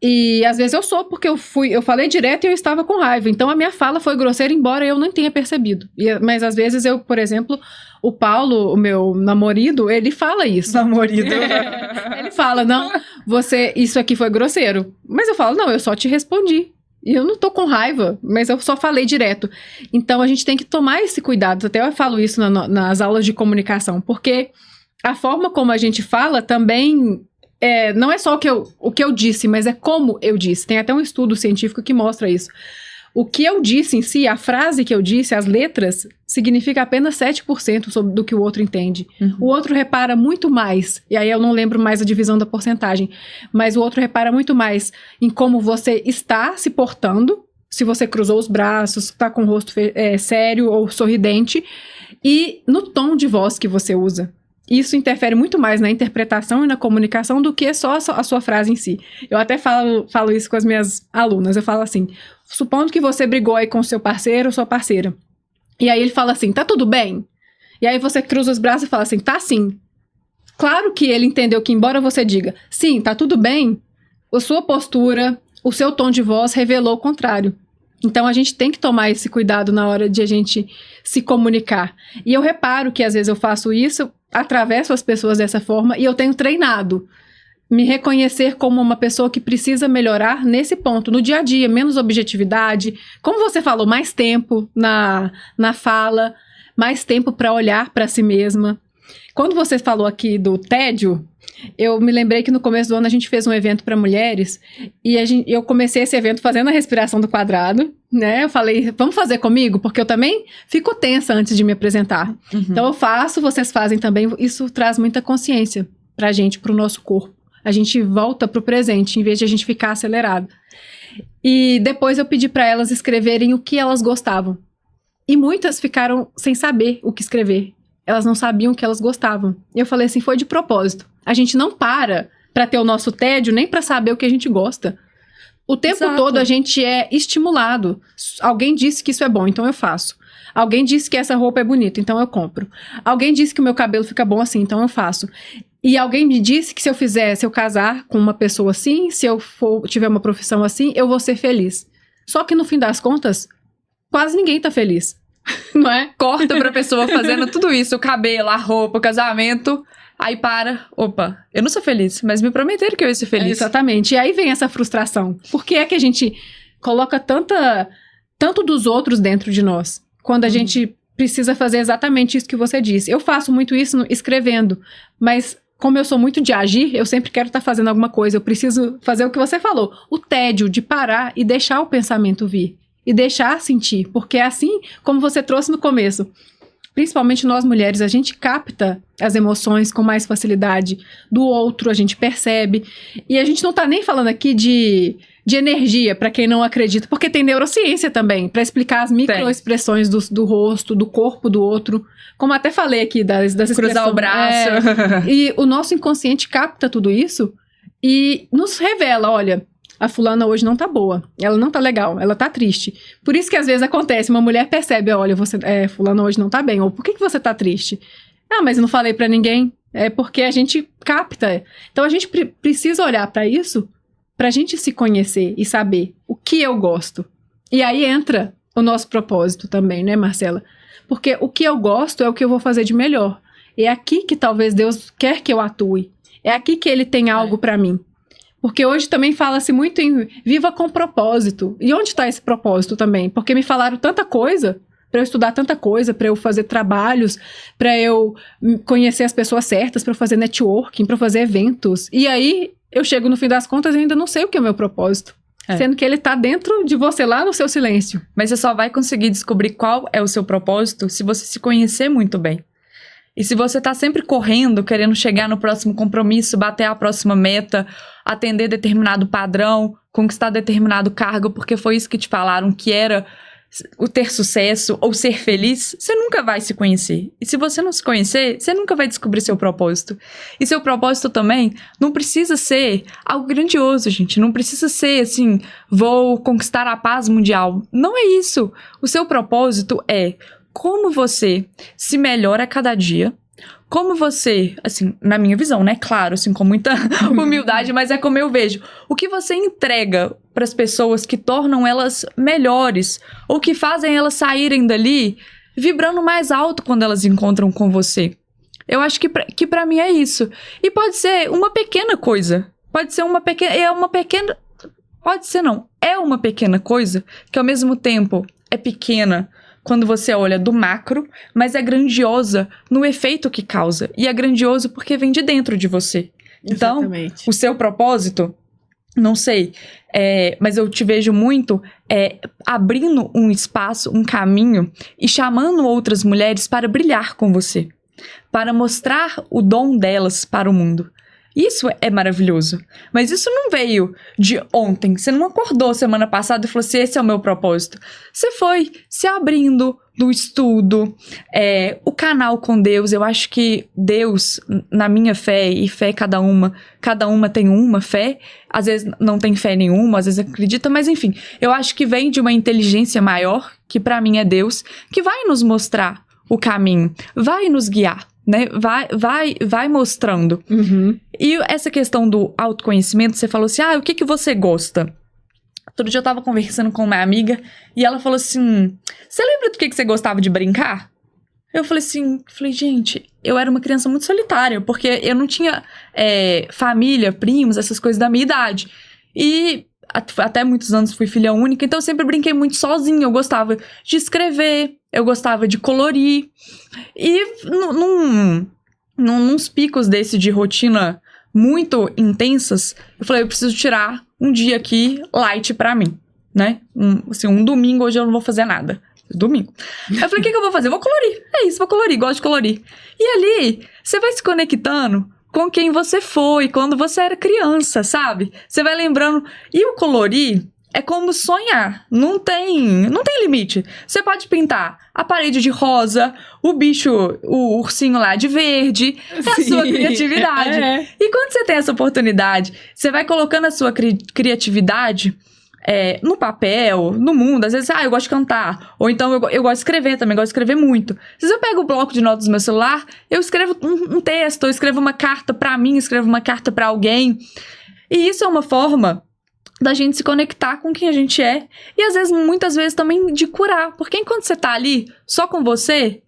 S1: E às vezes eu sou, porque eu falei direto e eu estava com raiva. Então a minha fala foi grosseira, embora eu não tenha percebido. Mas às vezes eu, por exemplo, o Paulo, o meu namorado, ele fala isso. Ele fala, não, isso aqui foi grosseiro. Mas eu falo, não, eu só te respondi. E eu não tô com raiva, mas eu só falei direto. Então a gente tem que tomar esse cuidado. Até eu falo isso nas aulas de comunicação, porque a forma como a gente fala também... não é só o que eu disse, mas é como eu disse. Tem até um estudo científico que mostra isso. O que eu disse em si, a frase que eu disse, as letras, significa apenas 7% do que o outro entende. Uhum. O outro repara muito mais, e aí eu não lembro mais a divisão da porcentagem, mas o outro repara muito mais em como você está se portando, se você cruzou os braços, está com o rosto sério ou sorridente, e no tom de voz que você usa. Isso interfere muito mais na interpretação e na comunicação do que só a sua frase em si. Eu até falo isso com as minhas alunas. Eu falo assim, supondo que você brigou aí com seu parceiro ou sua parceira. E aí ele fala assim, tá tudo bem? E aí você cruza os braços e fala assim, tá sim. Claro que ele entendeu que embora você diga, sim, tá tudo bem, a sua postura, o seu tom de voz revelou o contrário. Então, a gente tem que tomar esse cuidado na hora de a gente se comunicar. E eu reparo que, às vezes, eu faço isso, atravesso as pessoas dessa forma, e eu tenho treinado me reconhecer como uma pessoa que precisa melhorar nesse ponto, no dia a dia, menos objetividade. Como você falou, mais tempo na fala, mais tempo para olhar para si mesma. Quando você falou aqui do tédio, eu me lembrei que no começo do ano a gente fez um evento para mulheres e eu comecei esse evento fazendo a respiração do quadrado, né? Eu falei, vamos fazer comigo? Porque eu também fico tensa antes de me apresentar. Uhum. Então eu faço, vocês fazem também. Isso traz muita consciência pra gente, pro nosso corpo. A gente volta pro presente, em vez de a gente ficar acelerado. E depois eu pedi para elas escreverem o que elas gostavam. E muitas ficaram sem saber o que escrever. Elas não sabiam o que elas gostavam. E eu falei assim, foi de propósito. A gente não para ter o nosso tédio, nem para saber o que a gente gosta. O tempo todo a gente é estimulado. Alguém disse que isso é bom, então eu faço. Alguém disse que essa roupa é bonita, então eu compro. Alguém disse que o meu cabelo fica bom assim, então eu faço. E alguém me disse que se eu casar com uma pessoa assim, se eu tiver uma profissão assim, eu vou ser feliz. Só que no fim das contas, quase ninguém tá feliz. Não é?
S2: Corta pra pessoa fazendo tudo isso, o cabelo, a roupa, o casamento, aí opa, eu não sou feliz, mas me prometeram que eu ia ser feliz.
S1: Exatamente, e aí vem essa frustração. Por que é que a gente coloca tanto dos outros dentro de nós, quando a gente precisa fazer exatamente isso que você disse? Eu faço muito isso escrevendo, mas como eu sou muito de agir, eu sempre quero estar fazendo alguma coisa, eu preciso fazer o que você falou, o tédio de parar e deixar o pensamento vir, e deixar sentir, porque é assim como você trouxe no começo. Principalmente nós mulheres, a gente capta as emoções com mais facilidade do outro, a gente percebe. E a gente não tá nem falando aqui de energia, para quem não acredita, porque tem neurociência também, para explicar as microexpressões do rosto, do corpo do outro. Como até falei aqui das expressões.
S2: Cruzar o braço.
S1: E o nosso inconsciente capta tudo isso e nos revela, olha, a fulana hoje não tá boa, ela não tá legal, ela tá triste. Por isso que às vezes acontece, uma mulher percebe, olha, fulana hoje não tá bem, ou por que você tá triste? Ah, mas eu não falei pra ninguém. É porque a gente capta. Então a gente precisa olhar pra isso, pra gente se conhecer e saber o que eu gosto. E aí entra o nosso propósito também, né, Marcela? Porque o que eu gosto é o que eu vou fazer de melhor. É aqui que talvez Deus quer que eu atue. É aqui que Ele tem algo pra mim. Porque hoje também fala-se muito em viva com propósito. E onde está esse propósito também? Porque me falaram tanta coisa, para eu estudar tanta coisa, para eu fazer trabalhos, para eu conhecer as pessoas certas, para eu fazer networking, para eu fazer eventos. E aí, eu chego no fim das contas e ainda não sei o que é o meu propósito. Sendo que ele tá dentro de você lá no seu silêncio.
S2: Mas você só vai conseguir descobrir qual é o seu propósito se você se conhecer muito bem. E se você tá sempre correndo, querendo chegar no próximo compromisso, bater a próxima meta, atender determinado padrão, conquistar determinado cargo, porque foi isso que te falaram que era o ter sucesso ou ser feliz, você nunca vai se conhecer. E se você não se conhecer, você nunca vai descobrir seu propósito. E seu propósito também não precisa ser algo grandioso, gente. Não precisa ser assim, vou conquistar a paz mundial. Não é isso. O seu propósito é como você se melhora a cada dia, como você, assim, na minha visão, né? Claro, assim, com muita humildade, mas é como eu vejo. O que você entrega para as pessoas que tornam elas melhores ou que fazem elas saírem dali vibrando mais alto quando elas encontram com você. Eu acho que para mim é isso. E pode ser uma pequena coisa. Pode ser uma pequena... Pode ser não. É uma pequena coisa que ao mesmo tempo é pequena quando você olha do macro, mas é grandiosa no efeito que causa. E é grandioso porque vem de dentro de você. Então,
S1: exatamente.
S2: O seu propósito, não sei, mas eu te vejo muito abrindo um espaço, um caminho e chamando outras mulheres para brilhar com você. Para mostrar o dom delas para o mundo. Isso é maravilhoso. Mas isso não veio de ontem. Você não acordou semana passada e falou assim, esse é o meu propósito. Você foi se abrindo do estudo, o canal com Deus. Eu acho que Deus, na minha fé, e fé cada uma tem uma fé. Às vezes não tem fé nenhuma, às vezes acredita, mas enfim. Eu acho que vem de uma inteligência maior, que pra mim é Deus, que vai nos mostrar o caminho, vai nos guiar. Né? Vai mostrando.
S1: Uhum.
S2: E essa questão do autoconhecimento, você falou assim, o que você gosta? Outro dia eu tava conversando com uma amiga e ela falou assim, você lembra do que você gostava de brincar? Eu falei assim, gente, eu era uma criança muito solitária, porque eu não tinha família, primos, essas coisas da minha idade. E até muitos anos fui filha única, então eu sempre brinquei muito sozinha. Eu gostava de escrever, eu gostava de colorir. E nos picos desse de rotina muito intensas, eu falei, eu preciso tirar um dia aqui light pra mim, né? Um domingo, hoje eu não vou fazer nada. Domingo. Eu falei, o que eu vou fazer? Eu vou colorir. É isso, vou colorir, gosto de colorir. E ali, você vai se conectando com quem você foi quando você era criança, sabe? Você vai lembrando. E o colorir é como sonhar. Não tem limite. Você pode pintar a parede de rosa, o bicho, o ursinho lá de verde. É a sua criatividade. E quando você tem essa oportunidade, você vai colocando a sua criatividade no papel, no mundo. Às vezes, eu gosto de cantar. Ou então, eu gosto de escrever também, gosto de escrever muito. Às vezes eu pego o bloco de notas do meu celular, eu escrevo um texto, eu escrevo uma carta pra mim, escrevo uma carta pra alguém. E isso é uma forma da gente se conectar com quem a gente é. E às vezes, muitas vezes também de curar. Porque enquanto você tá ali, só com você,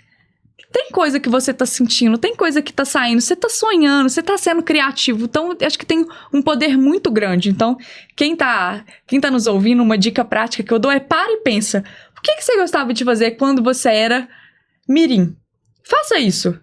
S2: tem coisa que você tá sentindo, tem coisa que tá saindo, você tá sonhando, você tá sendo criativo. Então, acho que tem um poder muito grande. Então, quem tá nos ouvindo, uma dica prática que eu dou é para e pensa. O que você gostava de fazer quando você era mirim? Faça isso.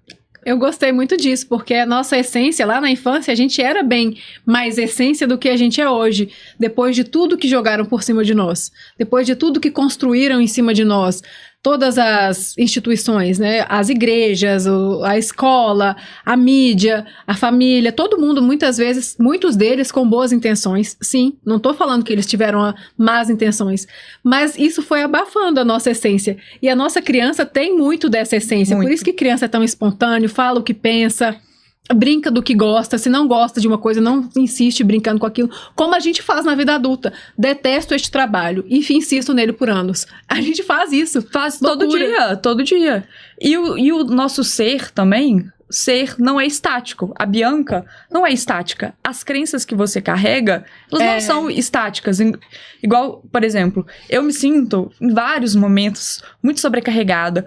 S1: Eu gostei muito disso, porque a nossa essência, lá na infância, a gente era bem mais essência do que a gente é hoje. Depois de tudo que jogaram por cima de nós. Depois de tudo que construíram em cima de nós. Todas as instituições, né? As igrejas, a escola, a mídia, a família, todo mundo, muitas vezes, muitos deles com boas intenções. Sim, não tô falando que eles tiveram más intenções, mas isso foi abafando a nossa essência. E a nossa criança tem muito dessa essência,
S2: Muito.
S1: por isso que criança é tão espontâneo, fala o que pensa, brinca do que gosta, se não gosta de uma coisa, não insiste brincando com aquilo, como a gente faz na vida adulta. Detesto este trabalho e insisto nele por anos. A gente faz isso.
S2: Faz
S1: Loucura.
S2: todo dia. E o nosso ser também, ser não é estático. A Bianca não é estática. As crenças que você carrega, elas não são estáticas. Igual, por exemplo, eu me sinto, em vários momentos, muito sobrecarregada,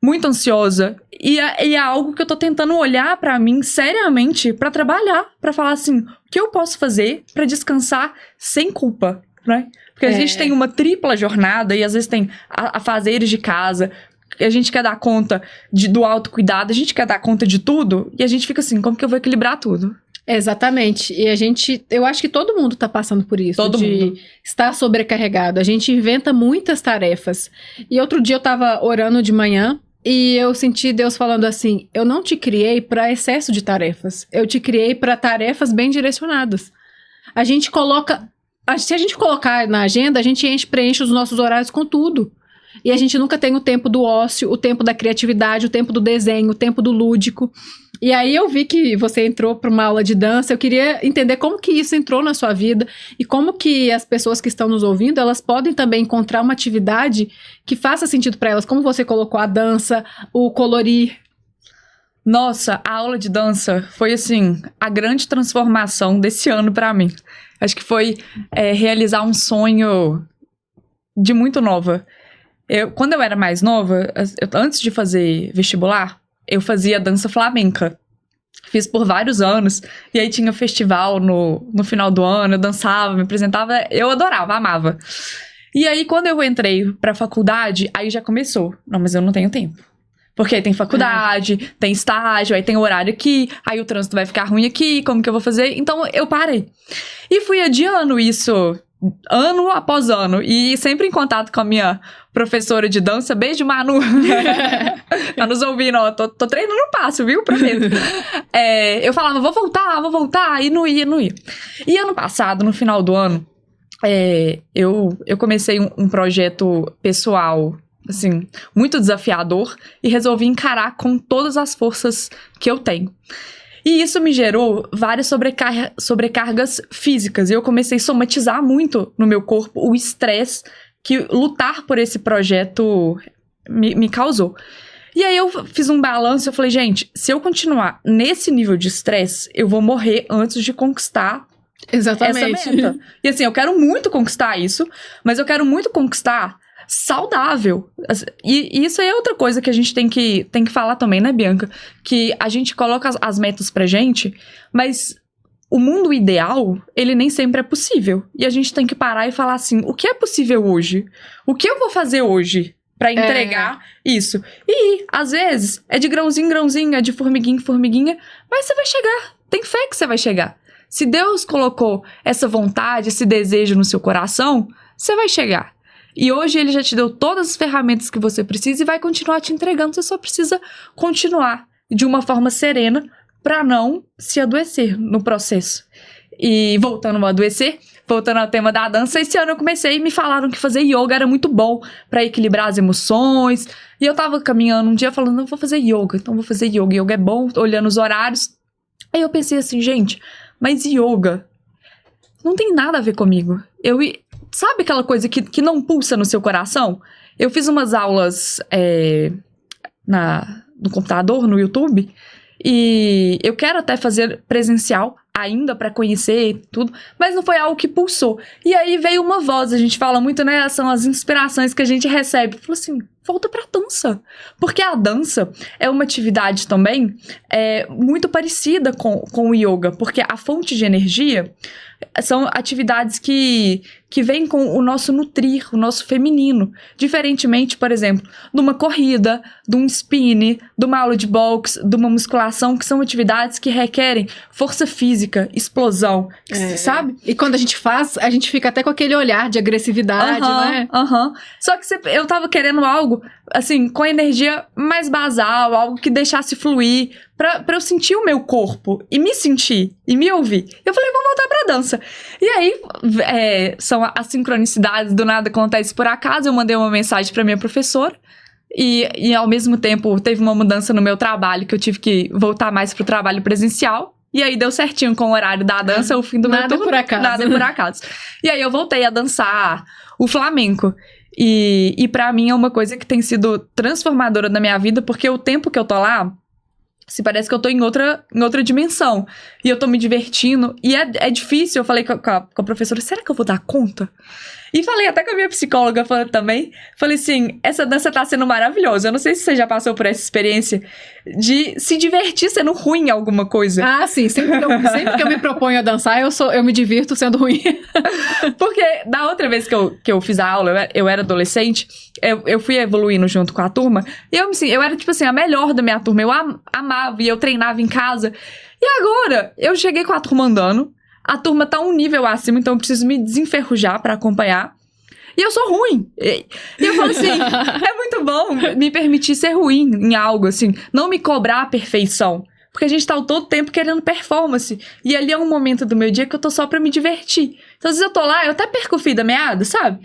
S2: muito ansiosa, e é algo que eu tô tentando olhar pra mim seriamente pra trabalhar, pra falar assim, o que eu posso fazer pra descansar sem culpa, né? Porque a gente tem uma tripla jornada e às vezes tem afazeres de casa, a gente quer dar conta do autocuidado, a gente quer dar conta de tudo, e a gente fica assim, como que eu vou equilibrar tudo?
S1: Exatamente. E eu acho que todo mundo tá passando por isso.
S2: Todo mundo.
S1: Estar sobrecarregado. A gente inventa muitas tarefas. E outro dia eu tava orando de manhã, e eu senti Deus falando assim, eu não te criei para excesso de tarefas, eu te criei para tarefas bem direcionadas. A gente coloca, se a gente colocar na agenda, a gente preenche os nossos horários com tudo. E a gente nunca tem o tempo do ócio, o tempo da criatividade, o tempo do desenho, o tempo do lúdico. E aí eu vi que você entrou para uma aula de dança, eu queria entender como que isso entrou na sua vida e como que as pessoas que estão nos ouvindo, elas podem também encontrar uma atividade que faça sentido para elas, como você colocou a dança, o colorir.
S2: Nossa, a aula de dança foi, assim, a grande transformação desse ano pra mim. Acho que foi realizar um sonho de muito nova. Quando eu era mais nova, antes de fazer vestibular, eu fazia dança flamenca. Fiz por vários anos. E aí tinha festival no final do ano, eu dançava, me apresentava. Eu adorava, amava. E aí, quando eu entrei pra faculdade, aí já começou. Não, mas eu não tenho tempo. Porque aí tem faculdade, tem estágio, aí tem horário aqui, aí o trânsito vai ficar ruim aqui, como que eu vou fazer? Então, eu parei. E fui adiando isso ano após ano. E sempre em contato com a minha professora de dança. Beijo, Manu. Tá nos ouvindo, ó. Tô treinando no passo, viu? Prometo. Eu falava, vou voltar. E não ia. E ano passado, no final do ano, eu comecei um projeto pessoal, assim, muito desafiador. E resolvi encarar com todas as forças que eu tenho. E isso me gerou várias sobrecargas físicas. E eu comecei a somatizar muito no meu corpo o estresse que lutar por esse projeto me causou. E aí eu fiz um balanço e eu falei, gente, se eu continuar nesse nível de estresse, eu vou morrer antes de conquistar
S1: Exatamente.
S2: essa meta. E assim, eu quero muito conquistar isso, mas eu quero muito conquistar saudável. E isso é outra coisa que a gente tem que falar também, né, Bianca? Que a gente coloca as metas pra gente, mas o mundo ideal, ele nem sempre é possível. E a gente tem que parar e falar assim, o que é possível hoje? O que eu vou fazer hoje pra entregar isso? E, às vezes, é de grãozinho em grãozinho, é de formiguinha em formiguinha, mas você vai chegar. Tem fé que você vai chegar. Se Deus colocou essa vontade, esse desejo no seu coração, você vai chegar. E hoje ele já te deu todas as ferramentas que você precisa e vai continuar te entregando. Você só precisa continuar de uma forma serena para não se adoecer no processo. E voltando ao adoecer, voltando ao tema da dança, esse ano eu comecei e me falaram que fazer yoga era muito bom para equilibrar as emoções. E eu tava caminhando um dia falando, eu vou fazer yoga, então vou fazer yoga. Yoga é bom, olhando os horários. Aí eu pensei assim, gente, mas yoga não tem nada a ver comigo. Sabe aquela coisa que não pulsa no seu coração? Eu fiz umas aulas no computador, no YouTube, e eu quero até fazer presencial ainda pra conhecer tudo, mas não foi algo que pulsou. E aí veio uma voz, a gente fala muito, né, são as inspirações que a gente recebe. Falou assim, volta pra dança. Porque a dança é uma atividade também muito parecida com o yoga, porque a fonte de energia são atividades que vêm com o nosso nutrir, o nosso feminino. Diferentemente, por exemplo, de uma corrida, de um spin, de uma aula de boxe, de uma musculação, que são atividades que requerem força física, explosão, sabe?
S1: E quando a gente faz, a gente fica até com aquele olhar de agressividade, né?
S2: Só que eu tava querendo algo, assim, com energia mais basal, algo que deixasse fluir, pra eu sentir o meu corpo, e me sentir, e me ouvir. Eu falei, vou voltar pra dança. E aí, são as sincronicidades, do nada acontece por acaso, eu mandei uma mensagem pra minha professora, e ao mesmo tempo teve uma mudança no meu trabalho, que eu tive que voltar mais pro trabalho presencial, e aí deu certinho com o horário da dança, o fim do meu turno.
S1: Nada por acaso.
S2: Nada por acaso. E aí eu voltei a dançar o flamenco. E pra mim é uma coisa que tem sido transformadora na minha vida, porque o tempo que eu tô lá, se parece que eu tô em outra dimensão. E eu tô me divertindo. E é difícil. Eu falei com a professora, será que eu vou dar conta? E falei até com a minha psicóloga também. Falei assim, essa dança tá sendo maravilhosa. Eu não sei se você já passou por essa experiência de se divertir sendo ruim em alguma coisa.
S1: Ah, sim. Sempre que eu me proponho a dançar, eu me divirto sendo ruim.
S2: Porque da outra vez que eu fiz a aula, eu era adolescente, eu fui evoluindo junto com a turma, e eu era, tipo assim, a melhor da minha turma. Eu amava, e eu treinava em casa. E agora, eu cheguei com a turma andando, a turma tá um nível acima, então eu preciso me desenferrujar pra acompanhar. E eu sou ruim. E eu falo assim, é muito bom me permitir ser ruim em algo, assim. Não me cobrar a perfeição. Porque a gente tá o todo tempo querendo performance. E ali é um momento do meu dia que eu tô só pra me divertir. Então, às vezes eu tô lá, eu até perco o fio da meada, sabe?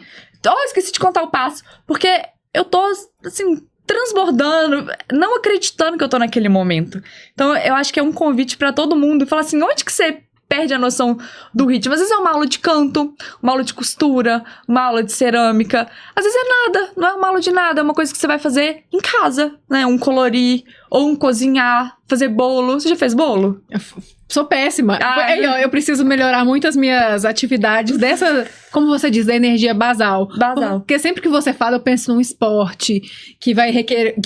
S2: Esqueci de contar o passo. Porque eu tô, assim, transbordando, não acreditando que eu tô naquele momento. Então, eu acho que é um convite pra todo mundo. Falar assim, onde que você perde a noção do ritmo? Às vezes é uma aula de canto, uma aula de costura, uma aula de cerâmica. Às vezes é nada, não é uma aula de nada, é uma coisa que você vai fazer em casa, né? Um colorir, ou um cozinhar, fazer bolo. Você já fez bolo?
S1: Sou péssima. Eu preciso melhorar muito as minhas atividades dessa, como você diz, da energia basal. Porque sempre que você fala, eu penso num esporte que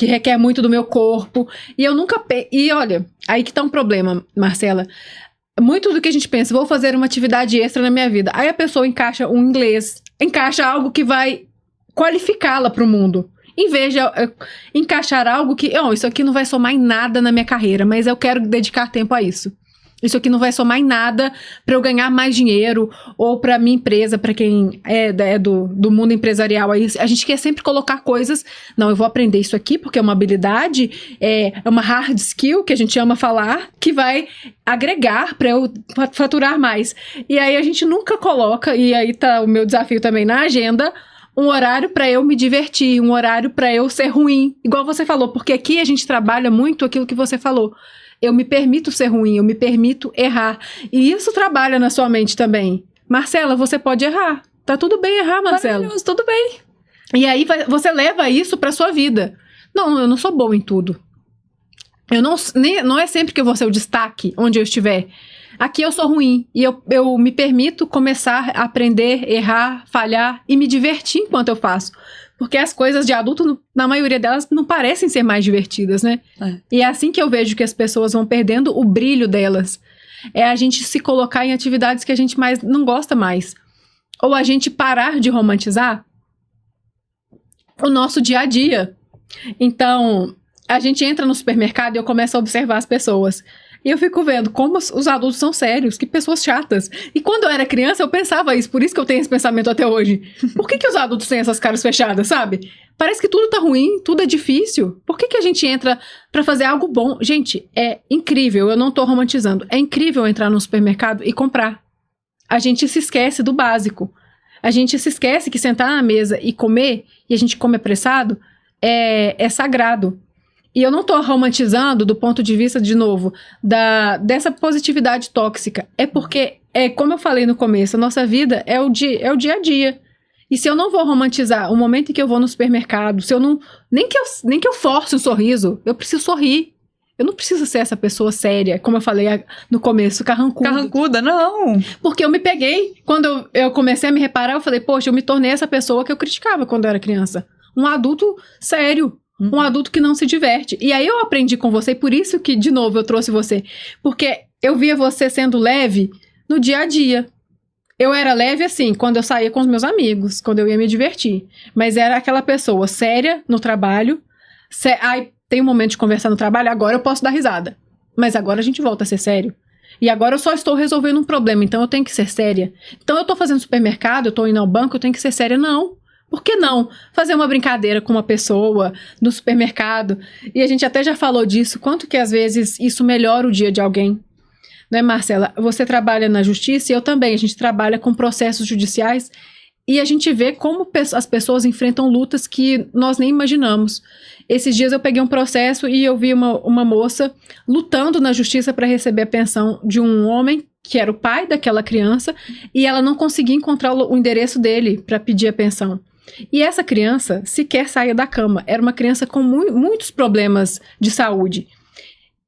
S1: requer muito do meu corpo. E eu nunca... E olha, aí que tá um problema, Marcela. Muito do que a gente pensa, vou fazer uma atividade extra na minha vida. Aí a pessoa encaixa um inglês, encaixa algo que vai qualificá-la para o mundo. Em vez de encaixar algo que, isso aqui não vai somar em nada na minha carreira, mas eu quero dedicar tempo a isso. Isso aqui não vai somar em nada para eu ganhar mais dinheiro, ou para minha empresa, para quem é do mundo empresarial. Aí a gente quer sempre colocar coisas, não, eu vou aprender isso aqui porque é uma habilidade, é uma hard skill, que a gente ama falar, que vai agregar para eu faturar mais. E aí a gente nunca coloca, e aí tá o meu desafio também na agenda, um horário para eu me divertir, um horário para eu ser ruim, igual você falou, porque aqui a gente trabalha muito aquilo que você falou. Eu me permito ser ruim, eu me permito errar. E isso trabalha na sua mente também. Marcela, você pode errar. Tá tudo bem errar, Marcela.
S2: Maravilhoso, tudo bem.
S1: E aí você leva isso pra sua vida. Não, eu não sou boa em tudo. Não é sempre que eu vou ser o destaque onde eu estiver. Aqui eu sou ruim. E eu me permito começar a aprender, errar, falhar e me divertir enquanto eu faço. Porque as coisas de adulto, na maioria delas, não parecem ser mais divertidas, né? E é assim que eu vejo que as pessoas vão perdendo o brilho delas. É a gente se colocar em atividades que a gente mais não gosta mais. Ou a gente parar de romantizar o nosso dia a dia. Então, a gente entra no supermercado e eu começo a observar as pessoas. E eu fico vendo como os adultos são sérios, que pessoas chatas. E quando eu era criança, eu pensava isso, por isso que eu tenho esse pensamento até hoje. Por que os adultos têm essas caras fechadas, sabe? Parece que tudo tá ruim, tudo é difícil. Por que a gente entra pra fazer algo bom? Gente, é incrível, eu não tô romantizando. É incrível entrar no supermercado e comprar. A gente se esquece do básico. A gente se esquece que sentar na mesa e comer, e a gente come apressado, é sagrado. E eu não tô romantizando do ponto de vista, de novo, dessa positividade tóxica. É porque, como eu falei no começo, a nossa vida é o dia a dia. E se eu não vou romantizar o momento em que eu vou no supermercado, se eu não... Nem que eu force um sorriso, eu preciso sorrir. Eu não preciso ser essa pessoa séria, como eu falei no começo, carrancuda.
S2: Carrancuda, não.
S1: Porque eu me peguei, quando eu comecei a me reparar, eu falei, poxa, eu me tornei essa pessoa que eu criticava quando eu era criança. Um adulto sério, um adulto que não se diverte. E aí eu aprendi com você, e por isso que, de novo, eu trouxe você. Porque eu via você sendo leve no dia a dia. Eu era leve assim, quando eu saía com os meus amigos, quando eu ia me divertir. Mas era aquela pessoa séria no trabalho. Aí tem um momento de conversar no trabalho, agora eu posso dar risada. Mas agora a gente volta a ser sério. E agora eu só estou resolvendo um problema, então eu tenho que ser séria. Então eu tô fazendo supermercado, eu tô indo ao banco, eu tenho que ser séria? Não. Por que não? Fazer uma brincadeira com uma pessoa no supermercado. E a gente até já falou disso, quanto que às vezes isso melhora o dia de alguém. Né, Marcela? Você trabalha na justiça e eu também. A gente trabalha com processos judiciais e a gente vê como as pessoas enfrentam lutas que nós nem imaginamos. Esses dias eu peguei um processo e eu vi uma moça lutando na justiça para receber a pensão de um homem que era o pai daquela criança e ela não conseguia encontrar o endereço dele para pedir a pensão. E essa criança sequer saía da cama. Era uma criança com muitos problemas de saúde.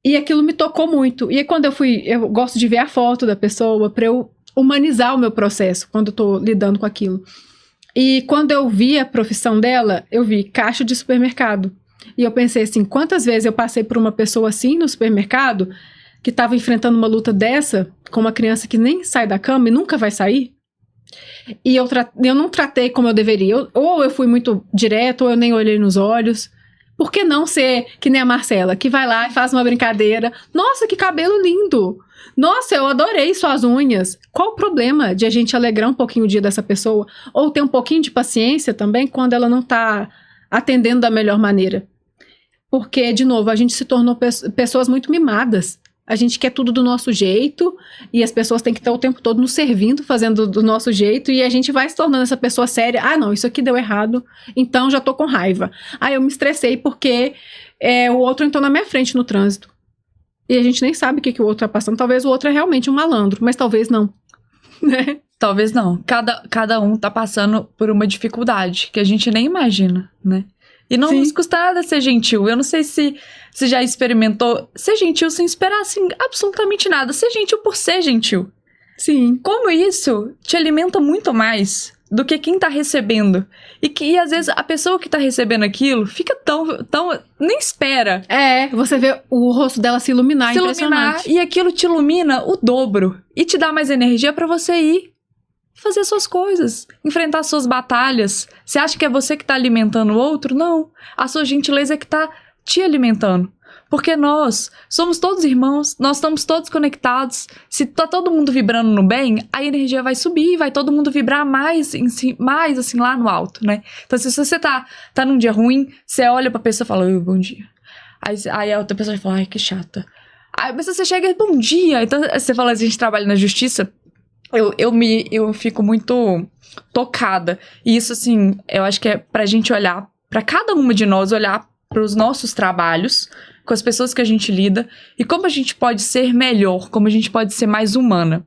S1: E aquilo me tocou muito. E aí, quando eu gosto de ver a foto da pessoa para eu humanizar o meu processo quando eu tô lidando com aquilo. E quando eu vi a profissão dela, eu vi caixa de supermercado. E eu pensei assim, quantas vezes eu passei por uma pessoa assim no supermercado que estava enfrentando uma luta dessa com uma criança que nem sai da cama e nunca vai sair? E eu não tratei como eu deveria. Ou eu fui muito direto, ou eu nem olhei nos olhos. Por que não ser que nem a Marcela, que vai lá e faz uma brincadeira? Nossa, que cabelo lindo! Nossa, eu adorei suas unhas. Qual o problema de a gente alegrar um pouquinho o dia dessa pessoa? Ou ter um pouquinho de paciência também quando ela não está atendendo da melhor maneira? Porque, de novo, a gente se tornou pessoas muito mimadas. A gente quer tudo do nosso jeito e as pessoas têm que estar o tempo todo nos servindo, fazendo do nosso jeito, e a gente vai se tornando essa pessoa séria. Ah, não, isso aqui deu errado, então já tô com raiva. Ah, eu me estressei porque o outro entrou na minha frente no trânsito. E a gente nem sabe o que o outro tá passando. Talvez o outro é realmente um malandro, mas talvez não. Né?
S2: Talvez não. Cada um tá passando por uma dificuldade que a gente nem imagina, né? E não nos custa nada ser gentil. Eu não sei se você já experimentou ser gentil sem esperar, assim, absolutamente nada. Ser gentil por ser gentil.
S1: Sim.
S2: Como isso te alimenta muito mais do que quem tá recebendo. E às vezes, a pessoa que tá recebendo aquilo fica tão nem espera.
S1: Você vê o rosto dela se iluminar, impressionante.
S2: E aquilo te ilumina o dobro. E te dá mais energia pra você ir fazer suas coisas, enfrentar suas batalhas. Você acha que é você que tá alimentando o outro? Não. A sua gentileza é que tá te alimentando. Porque nós somos todos irmãos, nós estamos todos conectados. Se tá todo mundo vibrando no bem, a energia vai subir, vai todo mundo vibrar mais assim lá no alto, né? Então se você tá num dia ruim, você olha pra pessoa e fala, bom dia. Aí a outra pessoa vai falar, ai, que chata. Aí mas você chega, bom dia. Então você fala, a gente trabalha na justiça. Eu fico muito tocada. E isso, assim, eu acho que é pra gente olhar, pra cada uma de nós olhar pros nossos trabalhos, com as pessoas que a gente lida, e como a gente pode ser melhor, como a gente pode ser mais humana.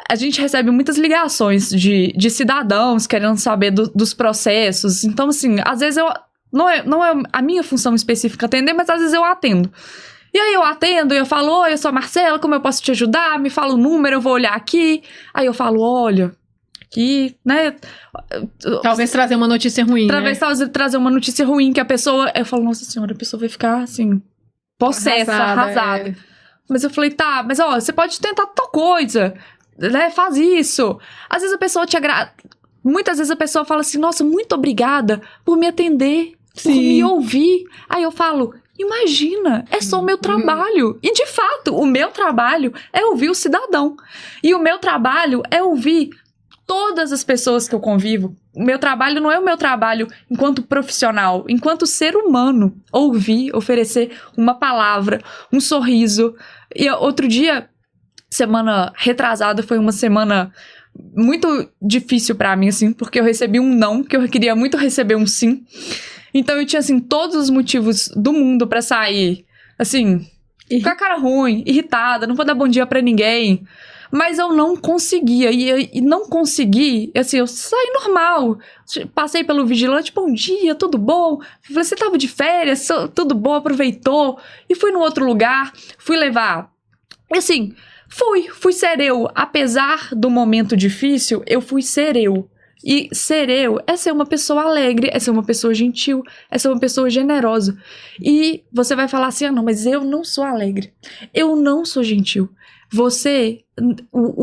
S2: A gente recebe muitas ligações de cidadãos querendo saber dos processos. Então, assim, às vezes não é a minha função específica atender, mas às vezes eu atendo. E aí eu atendo e eu falo, oi, eu sou a Marcela, como eu posso te ajudar? Me fala o número, eu vou olhar aqui. Aí eu falo, olha, aqui, né?
S1: Talvez trazer uma notícia ruim,
S2: Talvez trazer uma notícia ruim que a pessoa... Eu falo, nossa senhora, a pessoa vai ficar, assim, possessa, arrasada. Mas eu falei, tá, mas ó, você pode tentar tal coisa, né? Faz isso. Às vezes a pessoa te agrada... Muitas vezes a pessoa fala assim, nossa, muito obrigada por me atender, por me ouvir. Aí eu falo... Imagina, é só o meu trabalho. E, de fato, o meu trabalho é ouvir o cidadão. E o meu trabalho é ouvir todas as pessoas que eu convivo. O meu trabalho não é o meu trabalho enquanto profissional, enquanto ser humano. Ouvir, oferecer uma palavra, um sorriso. E outro dia, semana retrasada, foi uma semana muito difícil pra mim, assim, porque eu recebi um não, que eu queria muito receber um sim. Então eu tinha, assim, todos os motivos do mundo pra sair, assim... com a cara ruim, irritada, não vou dar bom dia pra ninguém. Mas eu não conseguia, e não consegui, assim, eu saí normal. Passei pelo vigilante, bom dia, tudo bom? Você tava de férias, tudo bom, aproveitou. E fui no outro lugar, fui levar. Assim, fui ser eu. Apesar do momento difícil, eu fui ser eu. E ser eu é ser uma pessoa alegre, é ser uma pessoa gentil, é ser uma pessoa generosa. E você vai falar assim, não, mas eu não sou alegre, eu não sou gentil. O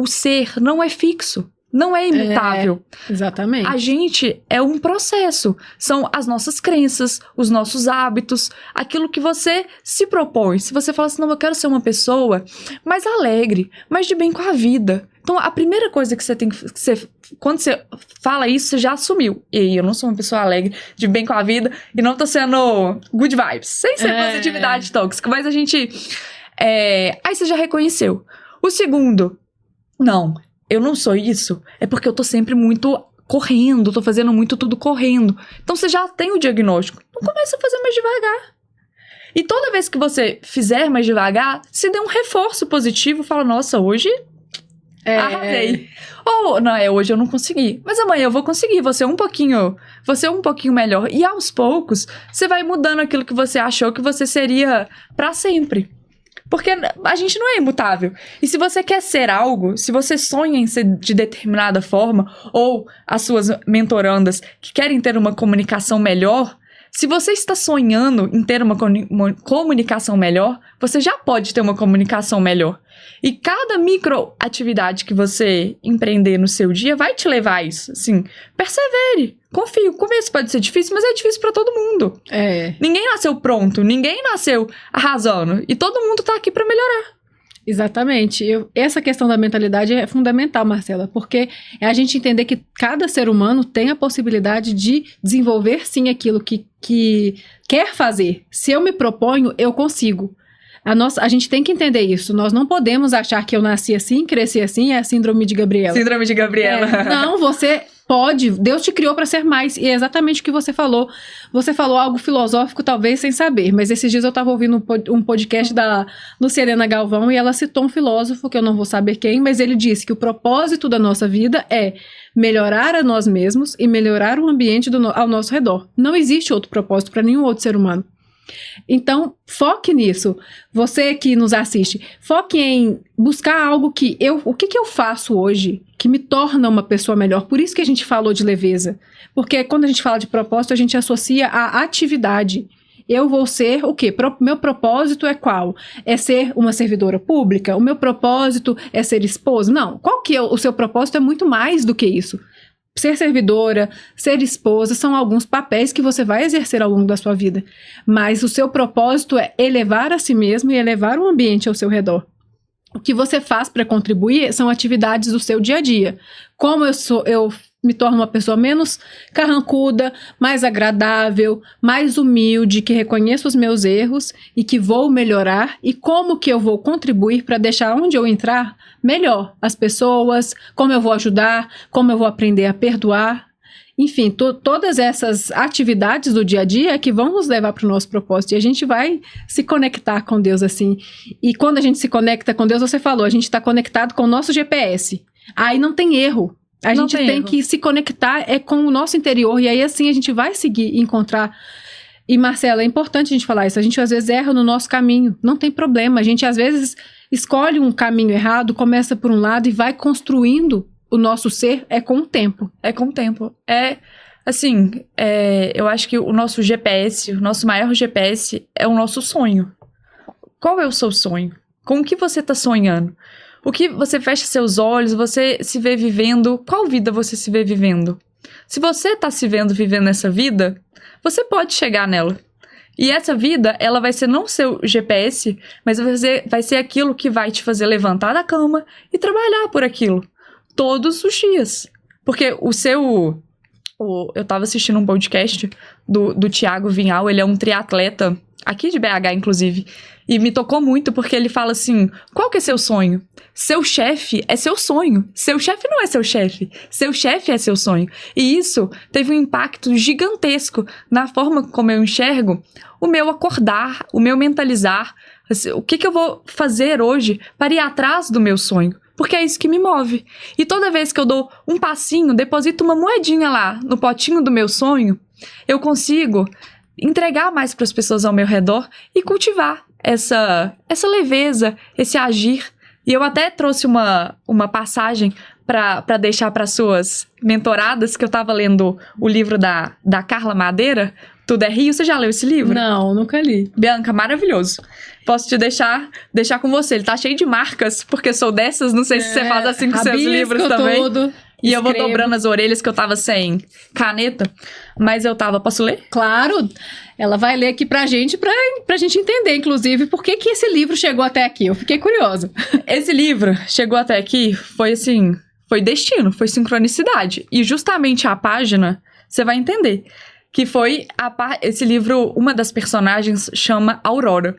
S2: ser não é fixo, não é imutável.
S1: Exatamente.
S2: A gente é um processo, são as nossas crenças, os nossos hábitos, aquilo que você se propõe. Se você fala assim, não, eu quero ser uma pessoa mais alegre, mais de bem com a vida. Então, a primeira coisa que você tem que... quando você fala isso, você já assumiu. E aí, eu não sou uma pessoa alegre, de bem com a vida, e não tô sendo good vibes, sem ser positividade tóxica, mas a gente... Aí você já reconheceu. O segundo, não, eu não sou isso, é porque eu tô sempre muito correndo, tô fazendo muito tudo correndo. Então você já tem o diagnóstico, então começa a fazer mais devagar. E toda vez que você fizer mais devagar, se der um reforço positivo, fala, nossa, hoje arrasei. Ou, não, hoje eu não consegui, mas amanhã eu vou conseguir, vou ser um pouquinho melhor. E aos poucos, você vai mudando aquilo que você achou que você seria pra sempre. Porque a gente não é imutável. E se você quer ser algo, se você sonha em ser de determinada forma, ou as suas mentorandas que querem ter uma comunicação melhor, se você está sonhando em ter uma comunicação melhor, você já pode ter uma comunicação melhor. E cada microatividade que você empreender no seu dia vai te levar a isso. Assim, persevere, confie. O começo pode ser difícil, mas é difícil para todo mundo. Ninguém nasceu pronto, ninguém nasceu arrasando. E todo mundo tá aqui para melhorar.
S1: Exatamente. Essa questão da mentalidade é fundamental, Marcela, porque é a gente entender que cada ser humano tem a possibilidade de desenvolver, sim, aquilo que quer fazer. Se eu me proponho, eu consigo. A gente tem que entender isso. Nós não podemos achar que eu nasci assim, cresci assim, é a síndrome de Gabriela.
S2: Síndrome de Gabriela.
S1: Não, você pode. Deus te criou para ser mais. E é exatamente o que você falou. Você falou algo filosófico, talvez sem saber. Mas esses dias eu estava ouvindo um podcast da Luciana Galvão e ela citou um filósofo, que eu não vou saber quem, mas ele disse que o propósito da nossa vida é melhorar a nós mesmos e melhorar o ambiente ao nosso redor. Não existe outro propósito para nenhum outro ser humano. Então, foque nisso. Você que nos assiste, foque em buscar algo que o que eu faço hoje que me torna uma pessoa melhor. Por isso que a gente falou de leveza. Porque quando a gente fala de propósito, a gente associa a atividade. Eu vou ser o quê? Meu propósito é qual? É ser uma servidora pública? O meu propósito é ser esposa? Não. Qual que é o seu propósito? É muito mais do que isso. Ser servidora, ser esposa, são alguns papéis que você vai exercer ao longo da sua vida. Mas o seu propósito é elevar a si mesmo e elevar o ambiente ao seu redor. O que você faz para contribuir são atividades do seu dia a dia. Como eu me torno uma pessoa menos carrancuda, mais agradável, mais humilde, que reconheço os meus erros e que vou melhorar, e como que eu vou contribuir para deixar onde eu entrar melhor as pessoas, como eu vou ajudar, como eu vou aprender a perdoar. Enfim, todas essas atividades do dia a dia é que vão nos levar para o nosso propósito. E a gente vai se conectar com Deus assim. E quando a gente se conecta com Deus, você falou, a gente está conectado com o nosso GPS. Aí não tem erro. A gente tem que se conectar com o nosso interior. E aí assim a gente vai seguir e encontrar. E Marcela, é importante a gente falar isso. A gente às vezes erra no nosso caminho. Não tem problema. A gente às vezes escolhe um caminho errado, começa por um lado e vai construindo o nosso ser com o tempo.
S2: É com o tempo. Eu acho que o nosso GPS, o nosso maior GPS é o nosso sonho. Qual é o seu sonho? Com o que você está sonhando? O que você fecha seus olhos, você se vê vivendo? Qual vida você se vê vivendo? Se você está se vendo vivendo essa vida, você pode chegar nela. E essa vida, ela vai ser não seu GPS, mas vai ser aquilo que vai te fazer levantar da cama e trabalhar por aquilo. Todos os dias. Porque eu tava assistindo um podcast do Thiago Vinhal, ele é um triatleta, aqui de BH, inclusive, e me tocou muito porque ele fala assim, qual que é seu sonho? Seu chefe é seu sonho. Seu chefe não é seu chefe. Seu chefe é seu sonho. E isso teve um impacto gigantesco na forma como eu enxergo o meu acordar, o meu mentalizar, Assim, o que eu vou fazer hoje para ir atrás do meu sonho? Porque é isso que me move. E toda vez que eu dou um passinho, deposito uma moedinha lá no potinho do meu sonho, eu consigo entregar mais para as pessoas ao meu redor e cultivar essa leveza, esse agir. E eu até trouxe uma passagem para deixar para suas mentoradas, que eu estava lendo o livro da Carla Madeira, Tudo é Rio. Você já leu esse livro?
S1: Não, nunca li.
S2: Bianca, maravilhoso. Posso te deixar com você. Ele tá cheio de marcas, porque sou dessas. Não sei se você faz assim com seus livros também.
S1: Tudo.
S2: E eu vou dobrando as orelhas, que eu tava sem caneta, mas eu tava... Posso ler?
S1: Claro, ela vai ler aqui pra gente entender, inclusive, por que esse livro chegou até aqui. Eu fiquei curiosa.
S2: Esse livro chegou até aqui, foi assim, foi destino, foi sincronicidade. E justamente a página, você vai entender, que foi esse livro, uma das personagens chama Aurora.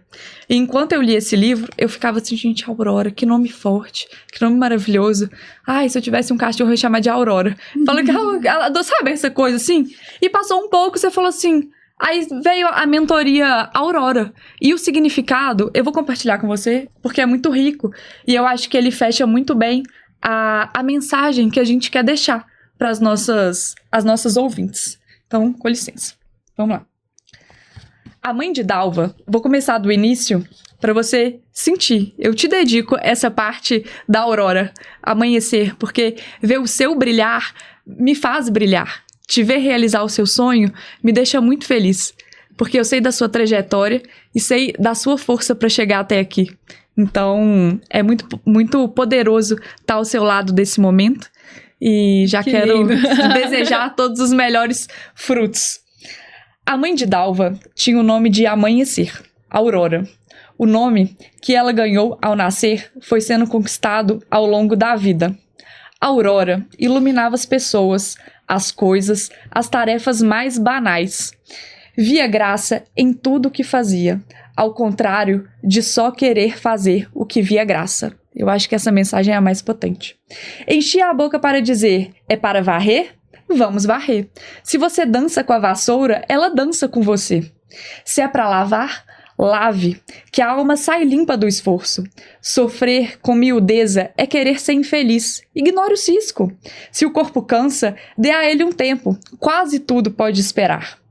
S2: E enquanto eu li esse livro, eu ficava assim, gente, Aurora, que nome forte, que nome maravilhoso. Ai, se eu tivesse um cachorro, eu ia chamar de Aurora. Falando que ela, sabe essa coisa assim? E passou um pouco, você falou assim... Aí veio a mentoria Aurora. E o significado, eu vou compartilhar com você, porque é muito rico. E eu acho que ele fecha muito bem a mensagem que a gente quer deixar para as nossas ouvintes. Então, com licença. Vamos lá. A mãe de Dalva, vou começar do início para você sentir. Eu te dedico essa parte da aurora, amanhecer, porque ver o seu brilhar me faz brilhar. Te ver realizar o seu sonho me deixa muito feliz, porque eu sei da sua trajetória e sei da sua força para chegar até aqui. Então, é muito, muito poderoso estar ao seu lado desse momento. E já quero desejar todos os melhores frutos. A mãe de Dalva tinha o nome de Amanhecer, Aurora. O nome que ela ganhou ao nascer foi sendo conquistado ao longo da vida. Aurora iluminava as pessoas, as coisas, as tarefas mais banais. Via graça em tudo o que fazia, ao contrário de só querer fazer o que via graça. Eu acho que essa mensagem é a mais potente. Enchia a boca para dizer, é para varrer? Vamos varrer. Se você dança com a vassoura, ela dança com você. Se é para lavar, lave, que a alma sai limpa do esforço. Sofrer com miudeza é querer ser infeliz. Ignore o cisco. Se o corpo cansa, dê a ele um tempo. Quase tudo pode esperar.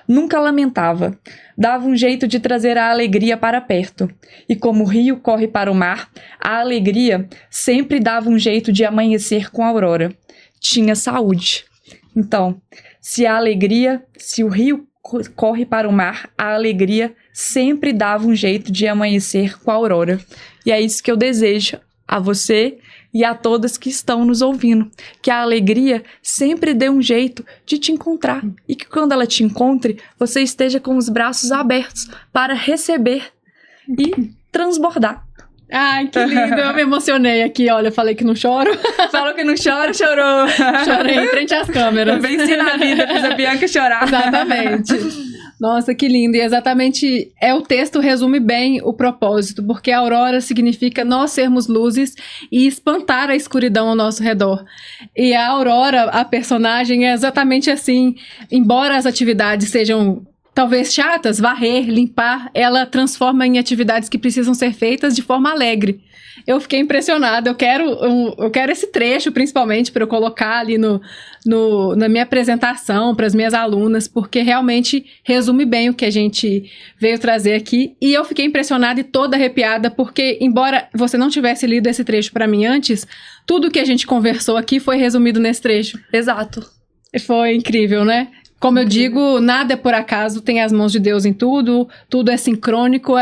S2: Nunca lamentava. Dava um jeito de trazer a alegria para perto. E como o rio corre para o mar, a alegria sempre dava um jeito de amanhecer com a aurora. Tinha saúde. Então, se o rio corre para o mar, a alegria sempre dava um jeito de amanhecer com a aurora. E é isso que eu desejo a você e a todas que estão nos ouvindo. Que a alegria sempre dê um jeito de te encontrar. E que quando ela te encontre, você esteja com os braços abertos para receber e transbordar.
S1: Ai, que lindo. Eu me emocionei aqui, olha, falei que não choro.
S2: Falou que não chora, chorou.
S1: Chorei em frente às câmeras.
S2: Venci na vida, fiz a Bianca chorar.
S1: Exatamente. Nossa, que lindo. E exatamente, o texto resume bem o propósito, porque a aurora significa nós sermos luzes e espantar a escuridão ao nosso redor. E a Aurora, a personagem, é exatamente assim. Embora as atividades sejam talvez chatas, varrer, limpar, ela transforma em atividades que precisam ser feitas de forma alegre. Eu fiquei impressionada, eu quero esse trecho, principalmente, para eu colocar ali na minha apresentação para as minhas alunas, porque realmente resume bem o que a gente veio trazer aqui. E eu fiquei impressionada e toda arrepiada, porque, embora você não tivesse lido esse trecho para mim antes, tudo que a gente conversou aqui foi resumido nesse trecho.
S2: Exato.
S1: Foi incrível, né? Como eu digo, nada é por acaso, tem as mãos de Deus em tudo, tudo é sincrônico,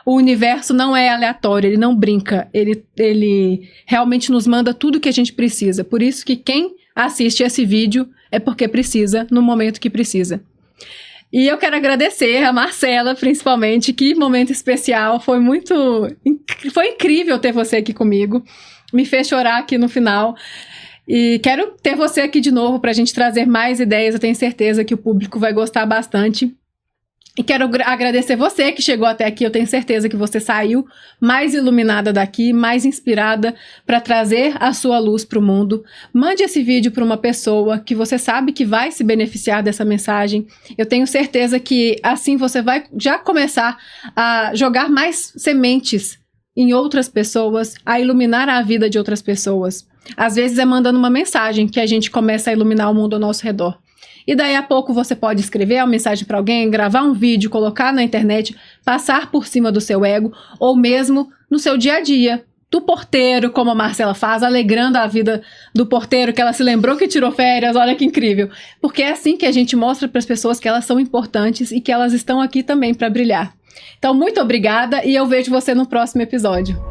S1: o universo não é aleatório, ele não brinca, ele realmente nos manda tudo que a gente precisa. Por isso que quem assiste esse vídeo é porque precisa, no momento que precisa. E eu quero agradecer a Marcela, principalmente, que momento especial, foi incrível ter você aqui comigo, me fez chorar aqui no final. E quero ter você aqui de novo para a gente trazer mais ideias. Eu tenho certeza que o público vai gostar bastante. E quero agradecer você que chegou até aqui. Eu tenho certeza que você saiu mais iluminada daqui, mais inspirada para trazer a sua luz para o mundo. Mande esse vídeo para uma pessoa que você sabe que vai se beneficiar dessa mensagem. Eu tenho certeza que assim você vai já começar a jogar mais sementes em outras pessoas, a iluminar a vida de outras pessoas. Às vezes é mandando uma mensagem que a gente começa a iluminar o mundo ao nosso redor. E daí a pouco você pode escrever uma mensagem para alguém, gravar um vídeo, colocar na internet, passar por cima do seu ego, ou mesmo no seu dia a dia, do porteiro, como a Marcela faz, alegrando a vida do porteiro, que ela se lembrou que tirou férias, olha que incrível. Porque é assim que a gente mostra para as pessoas que elas são importantes e que elas estão aqui também para brilhar. Então, muito obrigada e eu vejo você no próximo episódio.